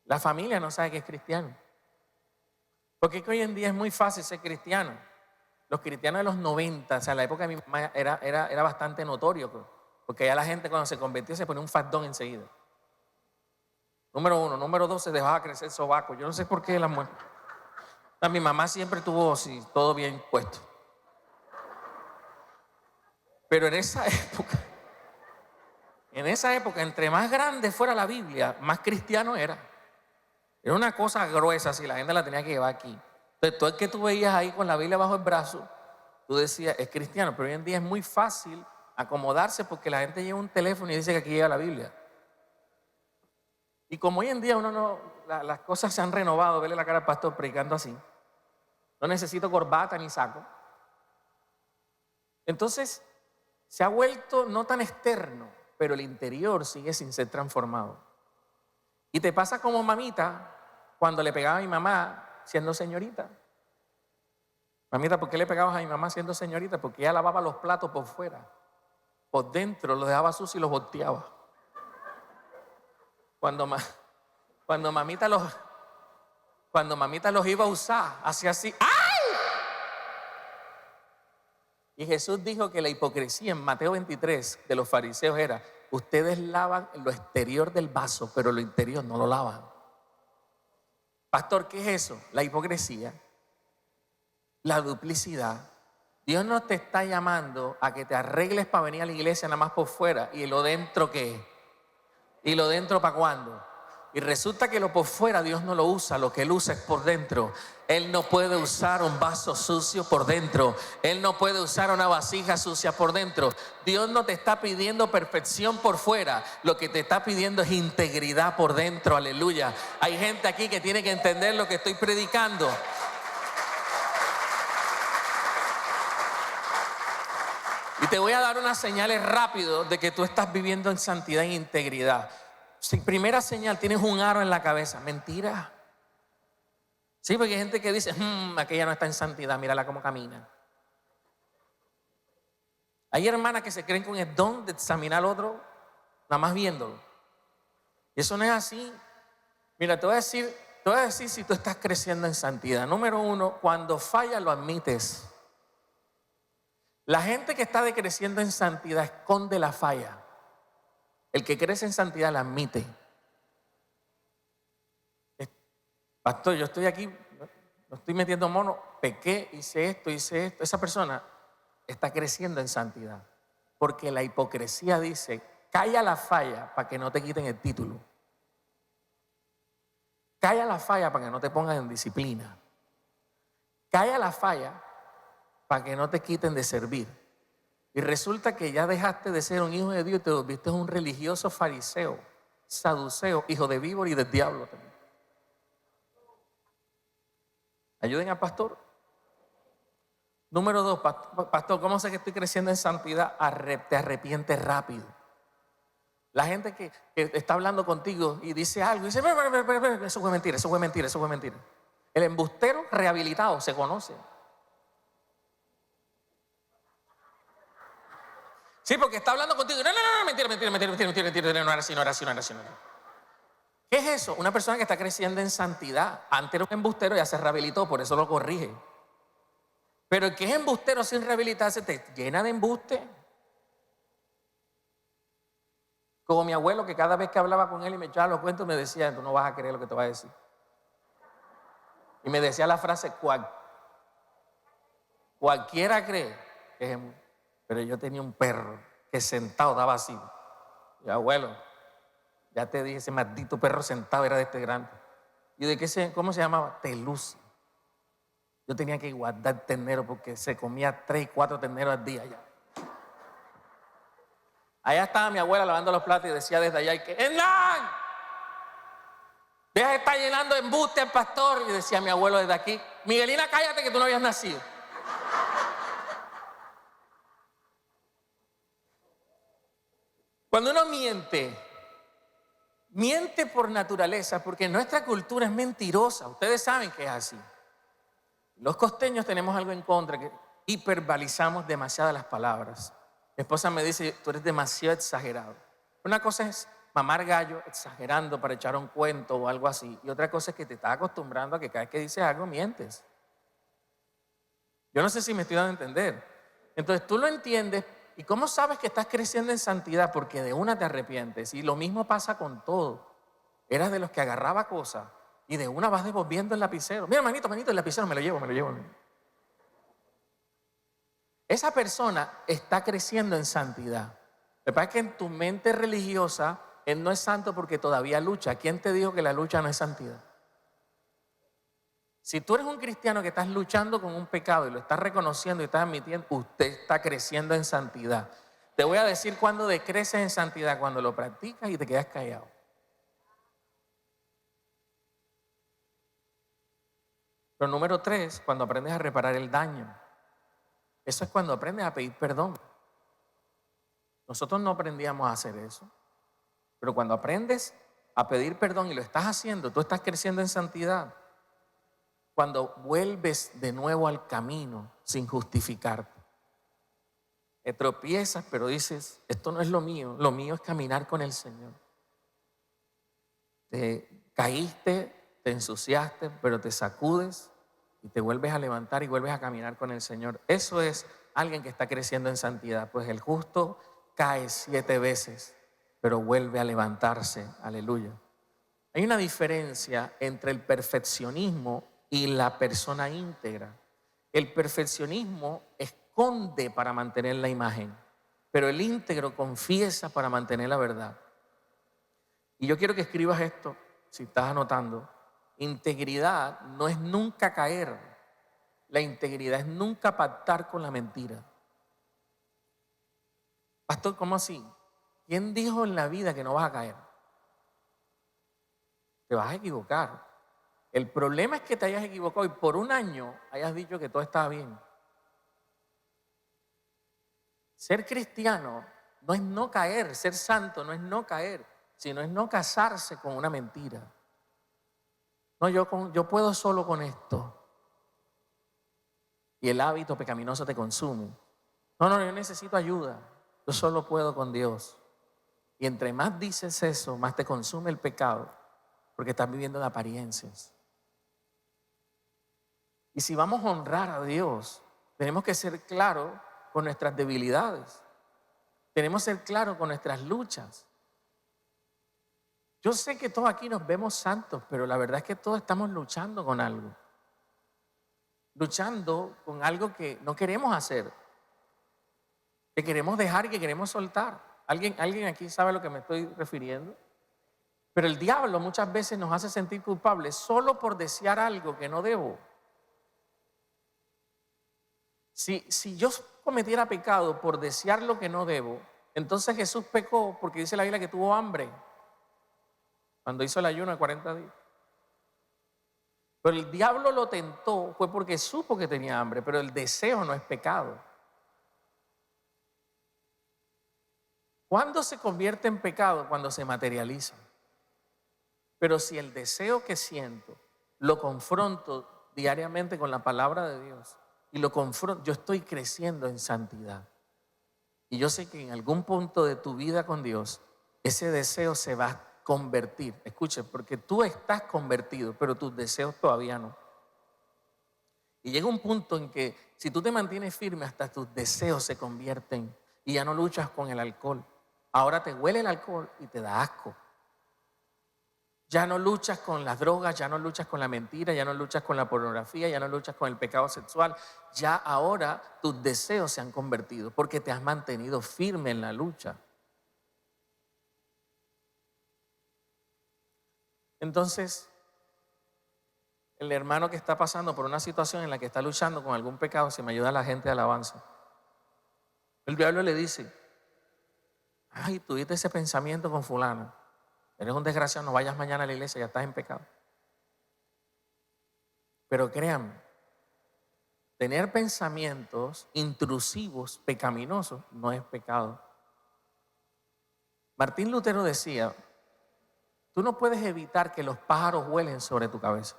La familia no sabe que es cristiano. Porque es que hoy en día es muy fácil ser cristiano. Los cristianos de los 90, o sea, la época de mi mamá era bastante notorio, porque ya la gente cuando se convertía se ponía un faldón enseguida. Número 1. Número 2, se dejaba crecer el sobaco. Yo no sé por qué la mujer. Mi mamá siempre tuvo así, todo bien puesto. Pero en esa época, entre más grande fuera la Biblia, más cristiano era. Era una cosa gruesa, así la gente la tenía que llevar aquí. Entonces, todo el que tú veías ahí con la Biblia bajo el brazo, tú decías, es cristiano. Pero hoy en día es muy fácil acomodarse porque la gente lleva un teléfono y dice que aquí lleva la Biblia. Y como hoy en día las cosas se han renovado, vele la cara al pastor predicando así. No necesito corbata ni saco. Entonces, se ha vuelto no tan externo, pero el interior sigue sin ser transformado. Y te pasa como mamita cuando le pegaba a mi mamá siendo señorita. Mamita, ¿por qué le pegabas a mi mamá siendo señorita? Porque ella lavaba los platos por fuera. Por dentro los dejaba sucios y los volteaba. Cuando mamita los iba a usar, hacía así. ¡Ay! Y Jesús dijo que la hipocresía en Mateo 23 de los fariseos era: ustedes lavan lo exterior del vaso, pero lo interior no lo lavan. Pastor, ¿qué es eso? La hipocresía, la duplicidad. Dios no te está llamando a que te arregles para venir a la iglesia nada más por fuera. ¿Y lo dentro qué? ¿Y lo dentro para cuándo? Y resulta que lo por fuera Dios no lo usa, lo que Él usa es por dentro. Él no puede usar un vaso sucio por dentro. Él no puede usar una vasija sucia por dentro. Dios no te está pidiendo perfección por fuera. Lo que te está pidiendo es integridad por dentro. Aleluya. Hay gente aquí que tiene que entender lo que estoy predicando. Y te voy a dar unas señales rápido de que tú estás viviendo en santidad e integridad. Primera señal, tienes un aro en la cabeza. Mentira. Sí, porque hay gente que dice, aquella no está en santidad, mírala cómo camina. Hay hermanas que se creen con el don de examinar al otro, nada más viéndolo. Y eso no es así. Mira, te voy a decir si tú estás creciendo en santidad. Número 1, cuando falla lo admites. La gente que está decreciendo en santidad esconde la falla. El que crece en santidad la admite. Pastor, yo estoy aquí, no estoy metiendo mono, pequé, hice esto. Esa persona está creciendo en santidad. Porque la hipocresía dice, calla la falla para que no te quiten el título. Calla la falla para que no te pongan en disciplina. Calla la falla para que no te quiten de servir. Y resulta que ya dejaste de ser un hijo de Dios y te volviste un religioso fariseo, saduceo, hijo de víbora y del diablo también. Ayuden al pastor. Número 2, pastor, ¿cómo sé que estoy creciendo en santidad? Te arrepientes rápido. La gente que está hablando contigo y dice algo y dice, eso fue mentira, eso fue mentira, eso fue mentira. El embustero rehabilitado se conoce. Sí, porque está hablando contigo. No, mentira, no era así. ¿Qué es eso? Una persona que está creciendo en santidad. Antes era un embustero, ya se rehabilitó, por eso lo corrige. Pero el que es embustero sin rehabilitarse te llena de embuste. Como mi abuelo, que cada vez que hablaba con él y me echaba los cuentos, me decía, tú no vas a creer lo que te va a decir. Y me decía la frase, cualquiera cree que es embuste. Pero yo tenía un perro que sentado daba así. Y abuelo, ya te dije, ese maldito perro sentado era de este grande. ¿Y de qué cómo se llamaba? Telusa. Yo tenía que guardar ternero porque se comía 3 y 4 terneros al día ya. Allá estaba mi abuela lavando los platos y decía desde allá que ¡Hernán! Deja de estar llenando de embuste al pastor. Y decía mi abuelo desde aquí, Miguelina, cállate que tú no habías nacido. Cuando uno miente por naturaleza, porque nuestra cultura es mentirosa. Ustedes saben que es así. Los costeños tenemos algo en contra, que hiperbalizamos demasiado las palabras. Mi esposa me dice, tú eres demasiado exagerado. Una cosa es mamar gallo exagerando para echar un cuento o algo así. Y otra cosa es que te estás acostumbrando a que cada vez que dices algo mientes. Yo no sé si me estoy dando a entender. Entonces tú lo entiendes. ¿Y cómo sabes que estás creciendo en santidad? Porque de una te arrepientes. Y lo mismo pasa con todo. Eras de los que agarraba cosas y de una vas devolviendo el lapicero. Mira, manito, el lapicero me lo llevo. Esa persona está creciendo en santidad. Lo que pasa es que en tu mente religiosa, él no es santo porque todavía lucha. ¿Quién te dijo que la lucha no es santidad? Si tú eres un cristiano que estás luchando con un pecado y lo estás reconociendo y estás admitiendo, usted está creciendo en santidad. Te voy a decir cuándo decreces en santidad, cuando lo practicas y te quedas callado. Pero número 3, cuando aprendes a reparar el daño. Eso es cuando aprendes a pedir perdón. Nosotros no aprendíamos a hacer eso. Pero cuando aprendes a pedir perdón y lo estás haciendo, tú estás creciendo en santidad. Cuando vuelves de nuevo al camino sin justificarte. Te tropiezas, pero dices, esto no es lo mío es caminar con el Señor. Te caíste, te ensuciaste, pero te sacudes y te vuelves a levantar y vuelves a caminar con el Señor. Eso es alguien que está creciendo en santidad, pues el justo cae 7 veces, pero vuelve a levantarse. Aleluya. Hay una diferencia entre el perfeccionismo y la persona íntegra. El perfeccionismo esconde para mantener la imagen, pero el íntegro confiesa para mantener la verdad. Y yo quiero que escribas esto, si estás anotando. Integridad no es nunca caer. La integridad es nunca pactar con la mentira. Pastor, ¿cómo así? ¿Quién dijo en la vida que no vas a caer? Te vas a equivocar. El problema es que te hayas equivocado y por un año hayas dicho que todo estaba bien. Ser cristiano no es no caer, ser santo no es no caer, sino es no casarse con una mentira. No, yo puedo solo con esto. Y el hábito pecaminoso te consume. No, yo necesito ayuda. Yo solo puedo con Dios. Y entre más dices eso, más te consume el pecado, porque estás viviendo de apariencias. Y si vamos a honrar a Dios, tenemos que ser claros con nuestras debilidades. Tenemos que ser claros con nuestras luchas. Yo sé que todos aquí nos vemos santos, pero la verdad es que todos estamos luchando con algo. Luchando con algo que no queremos hacer. que queremos dejar y que queremos soltar. ¿Alguien aquí sabe a lo que me estoy refiriendo? Pero el diablo muchas veces nos hace sentir culpables solo por desear algo que no debo. Si yo cometiera pecado por desear lo que no debo, entonces Jesús pecó porque dice la Biblia que tuvo hambre cuando hizo el ayuno de 40 días. Pero el diablo lo tentó fue porque supo que tenía hambre, pero el deseo no es pecado. ¿Cuándo se convierte en pecado? Cuando se materializa. Pero si el deseo que siento lo confronto diariamente con la palabra de Dios y lo confronto, yo estoy creciendo en santidad. Y yo sé que en algún punto de tu vida con Dios, ese deseo se va a convertir. Escuche, porque tú estás convertido, pero tus deseos todavía no. Y llega un punto en que si tú te mantienes firme, hasta tus deseos se convierten y ya no luchas con el alcohol. Ahora te huele el alcohol y te da asco. Ya no luchas con las drogas, ya no luchas con la mentira, ya no luchas con la pornografía, ya no luchas con el pecado sexual. Ya ahora tus deseos se han convertido porque te has mantenido firme en la lucha. Entonces, el hermano que está pasando por una situación en la que está luchando con algún pecado, si me ayuda la gente de alabanza, el diablo le dice: ay, tuviste ese pensamiento con fulano, eres un desgraciado, no vayas mañana a la iglesia, ya estás en pecado. Pero créanme, tener pensamientos intrusivos, pecaminosos, no es pecado. Martín Lutero decía: tú no puedes evitar que los pájaros vuelen sobre tu cabeza,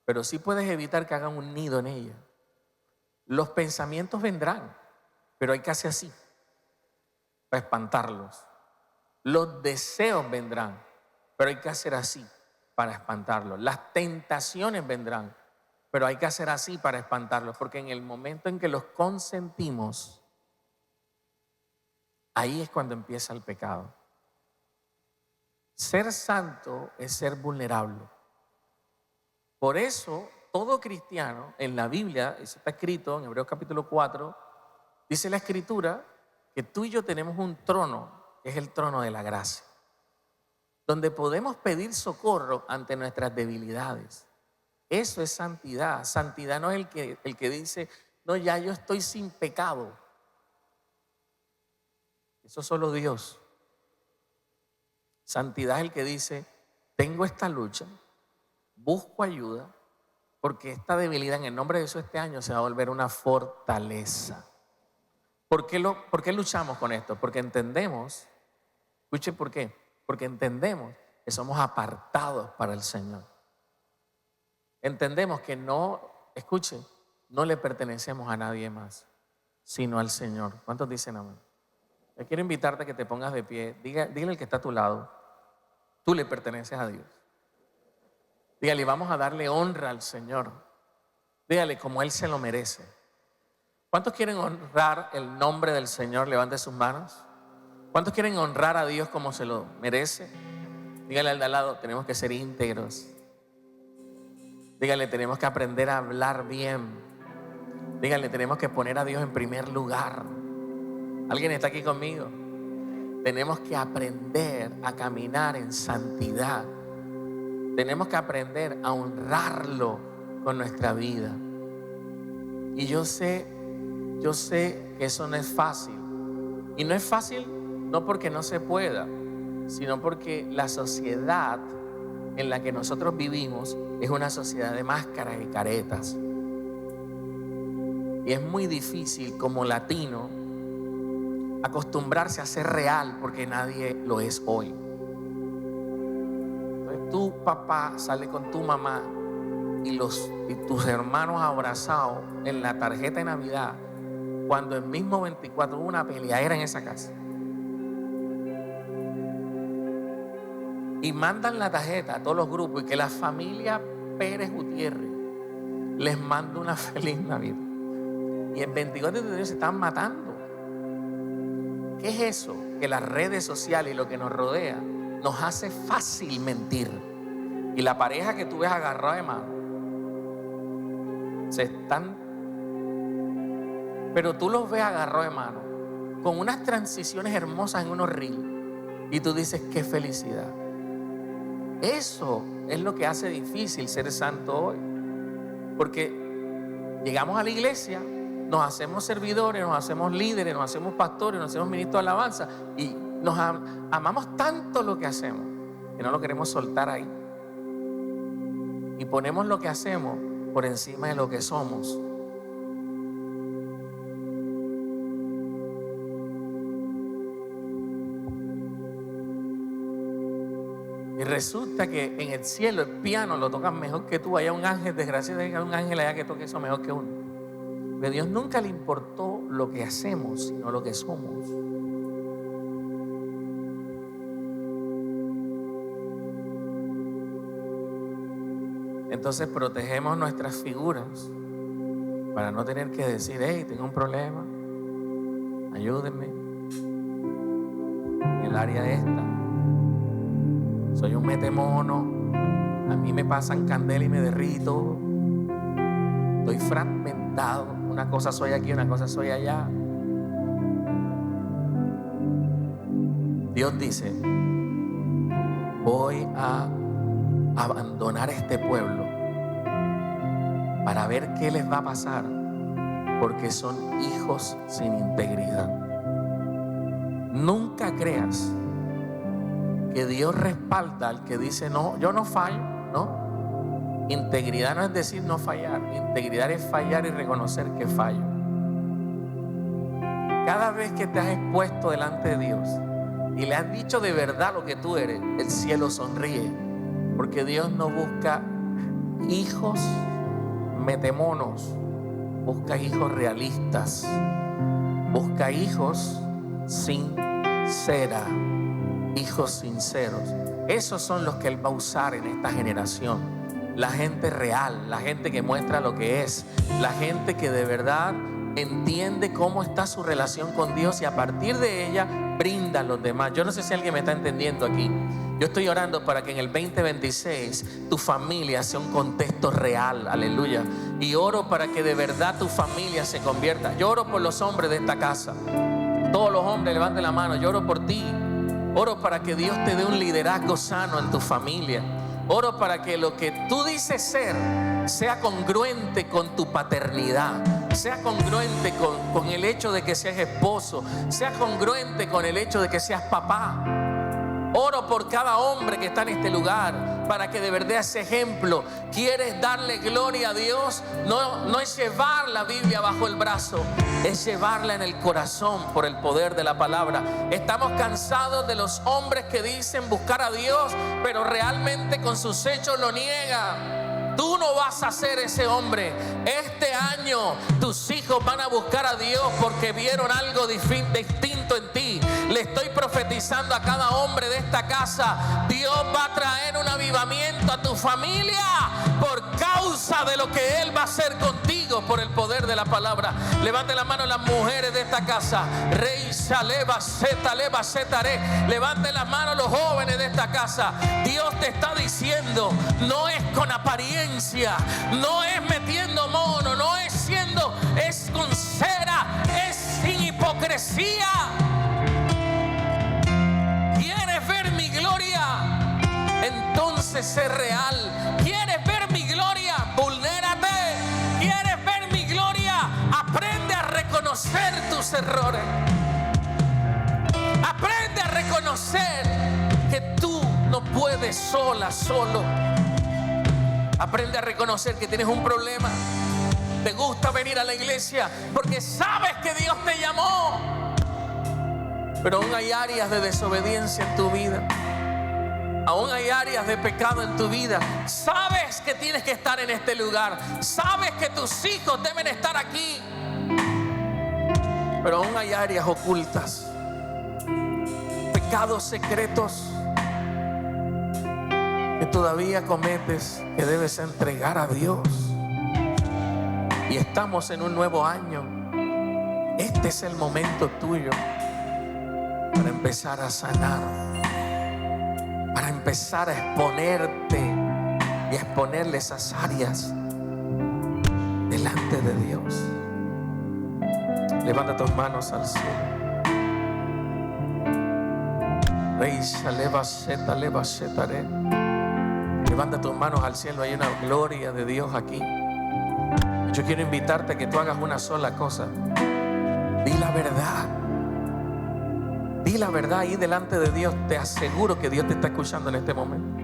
pero sí puedes evitar que hagan un nido en ella. Los pensamientos vendrán, pero hay que hacer así para espantarlos. Los deseos vendrán, pero hay que hacer así para espantarlos. Las tentaciones vendrán, pero hay que hacer así para espantarlos, porque en el momento en que los consentimos, ahí es cuando empieza el pecado. Ser santo es ser vulnerable. Por eso, todo cristiano en la Biblia, eso está escrito en Hebreos capítulo 4, dice la Escritura que tú y yo tenemos un trono, que es el trono de la gracia, donde podemos pedir socorro ante nuestras debilidades. Eso es santidad. Santidad no es el que dice: no, ya yo estoy sin pecado. Eso solo Dios. Santidad es el que dice: tengo esta lucha, busco ayuda, porque esta debilidad en el nombre de Jesús este año se va a volver una fortaleza. ¿Por qué luchamos con esto? Porque entendemos, escuche por qué, porque entendemos que somos apartados para el Señor. Entendemos que no le pertenecemos a nadie más, sino al Señor. ¿Cuántos dicen amén? Yo quiero invitarte a que te pongas de pie. Dígale al que está a tu lado: tú le perteneces a Dios. Dígale: vamos a darle honra al Señor. Dígale como Él se lo merece. ¿Cuántos quieren honrar el nombre del Señor? Levante sus manos. ¿Cuántos quieren honrar a Dios como se lo merece? Dígale al de al lado: tenemos que ser íntegros. Dígale: tenemos que aprender a hablar bien. Dígale: tenemos que poner a Dios en primer lugar. ¿Alguien está aquí conmigo? Tenemos que aprender a caminar en santidad. Tenemos que aprender a honrarlo con nuestra vida. Y yo sé que eso no es fácil. Y no es fácil no porque no se pueda, sino porque la sociedad en la que nosotros vivimos es una sociedad de máscaras y caretas. Y es muy difícil como latino acostumbrarse a ser real, porque nadie lo es hoy. Entonces tu papá sale con tu mamá y tus hermanos abrazados en la tarjeta de Navidad, cuando el mismo 24 hubo una peleadera en esa casa. Y mandan la tarjeta a todos los grupos y que la familia Pérez Gutiérrez les manda una feliz Navidad. Y el 24 de enero se están matando. ¿Qué es eso? Que las redes sociales y lo que nos rodea nos hace fácil mentir. Y la pareja que tú ves agarrada de mano, pero tú los ves agarrados de mano con unas transiciones hermosas en unos reels. Y tú dices, qué felicidad. Eso es lo que hace difícil ser santo hoy. Porque llegamos a la iglesia, nos hacemos servidores, nos hacemos líderes, nos hacemos pastores, nos hacemos ministros de alabanza y nos amamos tanto lo que hacemos que no lo queremos soltar ahí. Y ponemos lo que hacemos por encima de lo que somos. Y resulta que en el cielo el piano lo tocan mejor que tú. Hay un ángel, desgraciadamente hay un ángel allá que toque eso mejor que uno. Pero a Dios nunca le importó lo que hacemos, sino lo que somos. Entonces protegemos nuestras figuras para no tener que decir, hey, tengo un problema, ayúdenme en el área esta. Soy un metemono, a mí me pasan candela y me derrito. Estoy fragmentado, una cosa soy aquí, una cosa soy allá. Dios dice, voy a abandonar este pueblo para ver qué les va a pasar, porque son hijos sin integridad. Nunca creas que Dios respalda al que dice, no, yo no fallo, ¿no? Integridad no es decir no fallar. Integridad es fallar y reconocer que fallo. Cada vez que te has expuesto delante de Dios y le has dicho de verdad lo que tú eres, el cielo sonríe, porque Dios no busca hijos metemonos, busca hijos realistas, busca hijos sinceros. Hijos sinceros. Esos son los que Él va a usar en esta generación. La gente real, la gente que muestra lo que es, la gente que de verdad entiende cómo está su relación con Dios y a partir de ella brinda a los demás. Yo no sé si alguien me está entendiendo aquí. Yo estoy orando para que en el 2026 tu familia sea un contexto real, aleluya. Y oro para que de verdad tu familia se convierta. Yo oro por los hombres de esta casa. Todos los hombres levanten la mano. Yo oro por ti. Oro para que Dios te dé un liderazgo sano en tu familia. Oro para que lo que tú dices ser sea congruente con tu paternidad, sea congruente con el hecho de que seas esposo, sea congruente con el hecho de que seas papá. Oro por cada hombre que está en este lugar para que de verdad ese ejemplo. ¿Quieres darle gloria a Dios? No es llevar la Biblia bajo el brazo, es llevarla en el corazón por el poder de la palabra. Estamos cansados de los hombres que dicen buscar a Dios, pero realmente con sus hechos lo niegan. Tú no vas a ser ese hombre. Este año tus hijos van a buscar a Dios porque vieron algo distinto en ti. Le estoy profetizando a cada hombre de esta casa. Dios va a traer un avivamiento a tu familia por causa de lo que Él va a hacer contigo por el poder de la palabra. Levante la mano las mujeres de esta casa. Reisa leva setare. Levante las manos los jóvenes de esta casa. Dios te está diciendo, no es con apariencia, no es metiendo mono, no es siendo, es con cera, es sin hipocresía. ¿Quieres ver mi gloria? Entonces sé real. ¿Quieres ver mi gloria? Vulnérate. ¿Quieres ver mi gloria? Aprende a reconocer tus errores. Aprende a reconocer que tú no puedes solo. Aprende a reconocer que tienes un problema. Te gusta venir a la iglesia porque sabes que Dios te llamó, pero aún hay áreas de desobediencia en tu vida. Aún hay áreas de pecado en tu vida. Sabes que tienes que estar en este lugar. Sabes que tus hijos deben estar aquí, pero aún hay áreas ocultas, pecados secretos que todavía cometes, que debes entregar a Dios. Y estamos en un nuevo año. Este es el momento tuyo para empezar a sanar, para empezar a exponerte y a exponerle esas áreas delante de Dios. Levanta tus manos al cielo. Levanta tus manos al cielo, hay una gloria de Dios aquí. Yo quiero invitarte a que tú hagas una sola cosa. Di la verdad. Di la verdad ahí delante de Dios. Te aseguro que Dios te está escuchando en este momento.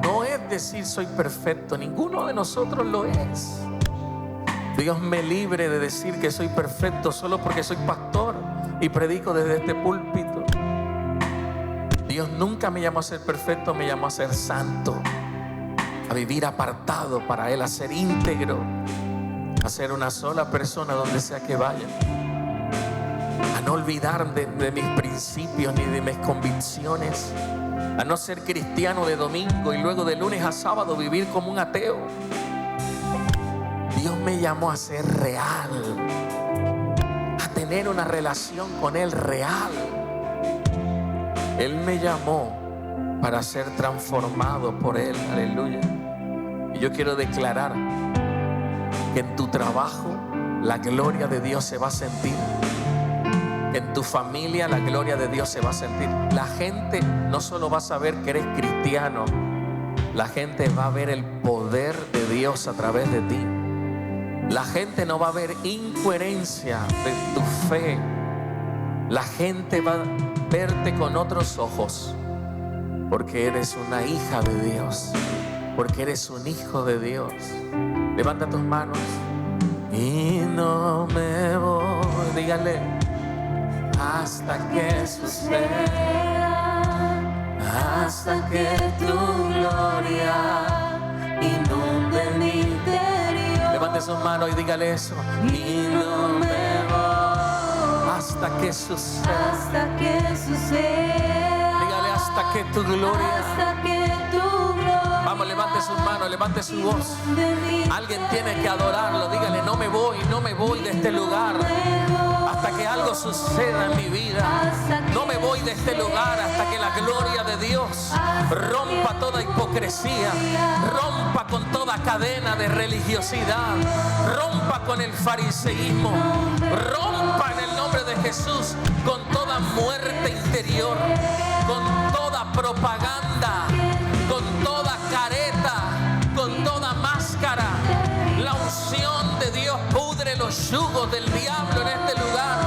No es decir soy perfecto, ninguno de nosotros lo es. Dios me libre de decir que soy perfecto solo porque soy pastor y predico desde este púlpito. Dios nunca me llamó a ser perfecto, me llamó a ser santo, a vivir apartado para Él, a ser íntegro, a ser una sola persona donde sea que vaya, a no olvidar de mis principios ni de mis convicciones, a no ser cristiano de domingo y luego de lunes a sábado vivir como un ateo. Dios me llamó a ser real, a tener una relación con Él real. Él me llamó para ser transformado por Él, aleluya. Y yo quiero declarar que en tu trabajo la gloria de Dios se va a sentir. En tu familia la gloria de Dios se va a sentir. La gente no solo va a saber que eres cristiano, la gente va a ver el poder de Dios a través de ti. La gente no va a ver incoherencia de tu fe. La gente va a verte con otros ojos, porque eres una hija de Dios, porque eres un hijo de Dios. Levanta tus manos. Y no me voy, dígale, hasta que suceda, hasta que tu gloria inunde mi interior. Levante sus manos y dígale eso. Y no me voy hasta que suceda, hasta que suceda. Dígale hasta que tu gloria. Hasta que tu gloria. Vamos, levante sus manos, levante su voz. Alguien tiene que adorarlo. Dígale, no me voy de este lugar hasta que algo suceda en mi vida. No me voy de este lugar hasta que la gloria de Dios rompa toda hipocresía, rompa con toda cadena de religiosidad, rompa con el fariseísmo, rompa en el nombre de Jesús con toda muerte interior, con toda propaganda, con toda careta, con toda máscara. La unción de Dios pudre los yugos del diablo en este lugar.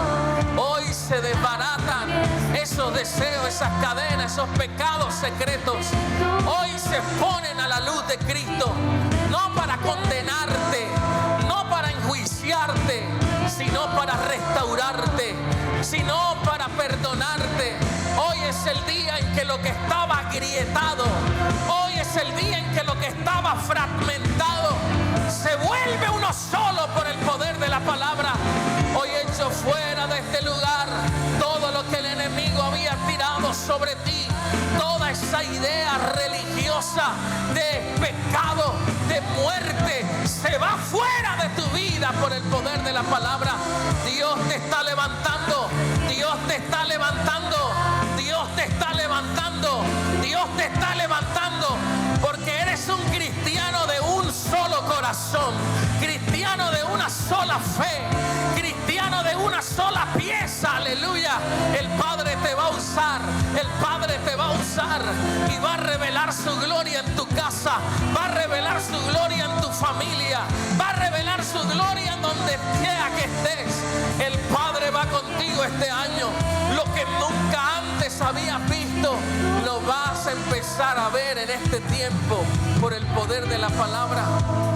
Hoy se desbaratan esos deseos, esas cadenas, esos pecados secretos. Hoy se ponen a la luz de Cristo, no para condenarte, no para enjuiciarte, sino para restaurarte, sino para perdonarte. Hoy es el día en que lo que estaba agrietado, hoy es el día en que lo que estaba fragmentado se vuelve uno solo por el poder de la palabra. Hoy echo fuera de este lugar todo lo que el enemigo había tirado sobre ti, toda esa idea religiosa de pecado, de muerte, se va fuera de tu vida por el poder de la palabra. Dios te está levantando, Dios te está levantando, Dios te está levantando, Dios te está levantando, porque eres un cristiano de un solo corazón, cristiano de una sola fe, cristiano de una sola pieza, aleluya. El Padre te va a usar, el Padre te va a usar y va a revelar su gloria en tu casa, va a revelar su gloria en tu familia, va a revelar su gloria en donde sea que estés. El Padre va contigo este año. Lo que nunca antes habías visto, lo vas a empezar a ver en este tiempo por el poder de la palabra.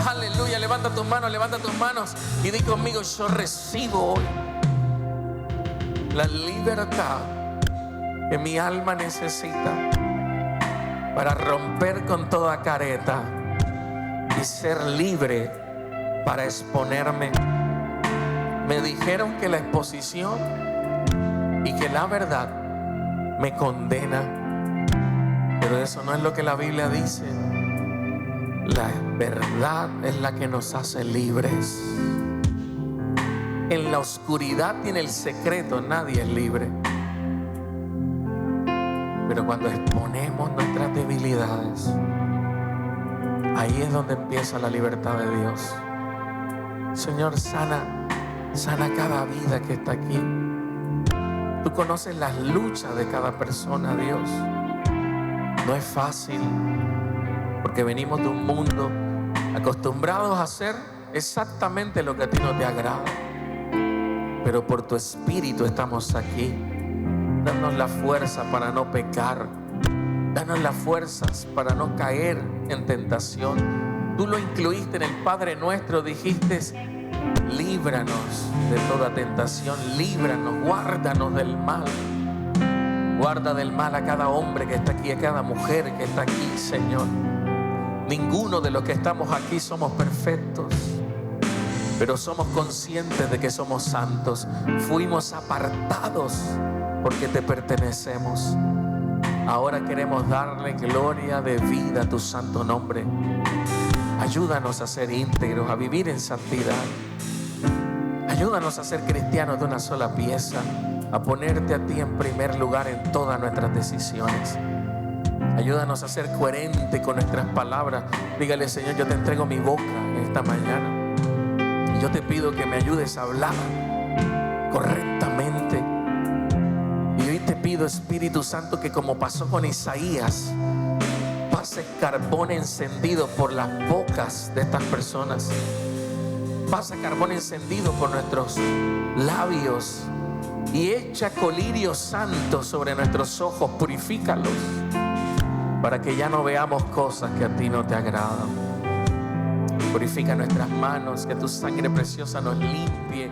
Aleluya. Levanta tus manos y di conmigo: yo recibo hoy la libertad que mi alma necesita para romper con toda careta y ser libre para exponerme. Me dijeron que la exposición y que la verdad me condena, pero eso no es lo que la Biblia dice. La verdad es la que nos hace libres. En la oscuridad y en el secreto nadie es libre. Pero cuando exponemos nuestras debilidades, ahí es donde empieza la libertad de Dios. Señor, sana cada vida que está aquí. Tú conoces las luchas de cada persona, Dios. No es fácil, porque venimos de un mundo acostumbrados a hacer exactamente lo que a ti no te agrada. Pero por tu Espíritu estamos aquí. Danos la fuerza para no pecar. Danos las fuerzas para no caer en tentación. Tú lo incluiste en el Padre Nuestro, dijiste: líbranos de toda tentación, líbranos, guárdanos del mal. Guarda del mal a cada hombre que está aquí, a cada mujer que está aquí, Señor. Ninguno de los que estamos aquí somos perfectos, pero somos conscientes de que somos santos. Fuimos apartados porque te pertenecemos. Ahora queremos darle gloria de vida a tu santo nombre. Ayúdanos a ser íntegros, a vivir en santidad. Ayúdanos a ser cristianos de una sola pieza, a ponerte a ti en primer lugar en todas nuestras decisiones. Ayúdanos a ser coherentes con nuestras palabras. Dígale: Señor, yo te entrego mi boca en esta mañana. Y yo te pido que me ayudes a hablar correctamente. Y hoy te pido, Espíritu Santo, que como pasó con Isaías, pase carbón encendido por las bocas de estas personas. Pasa carbón encendido por nuestros labios y echa colirio santo sobre nuestros ojos. Purifícalos para que ya no veamos cosas que a ti no te agradan. Purifica nuestras manos, que tu sangre preciosa nos limpie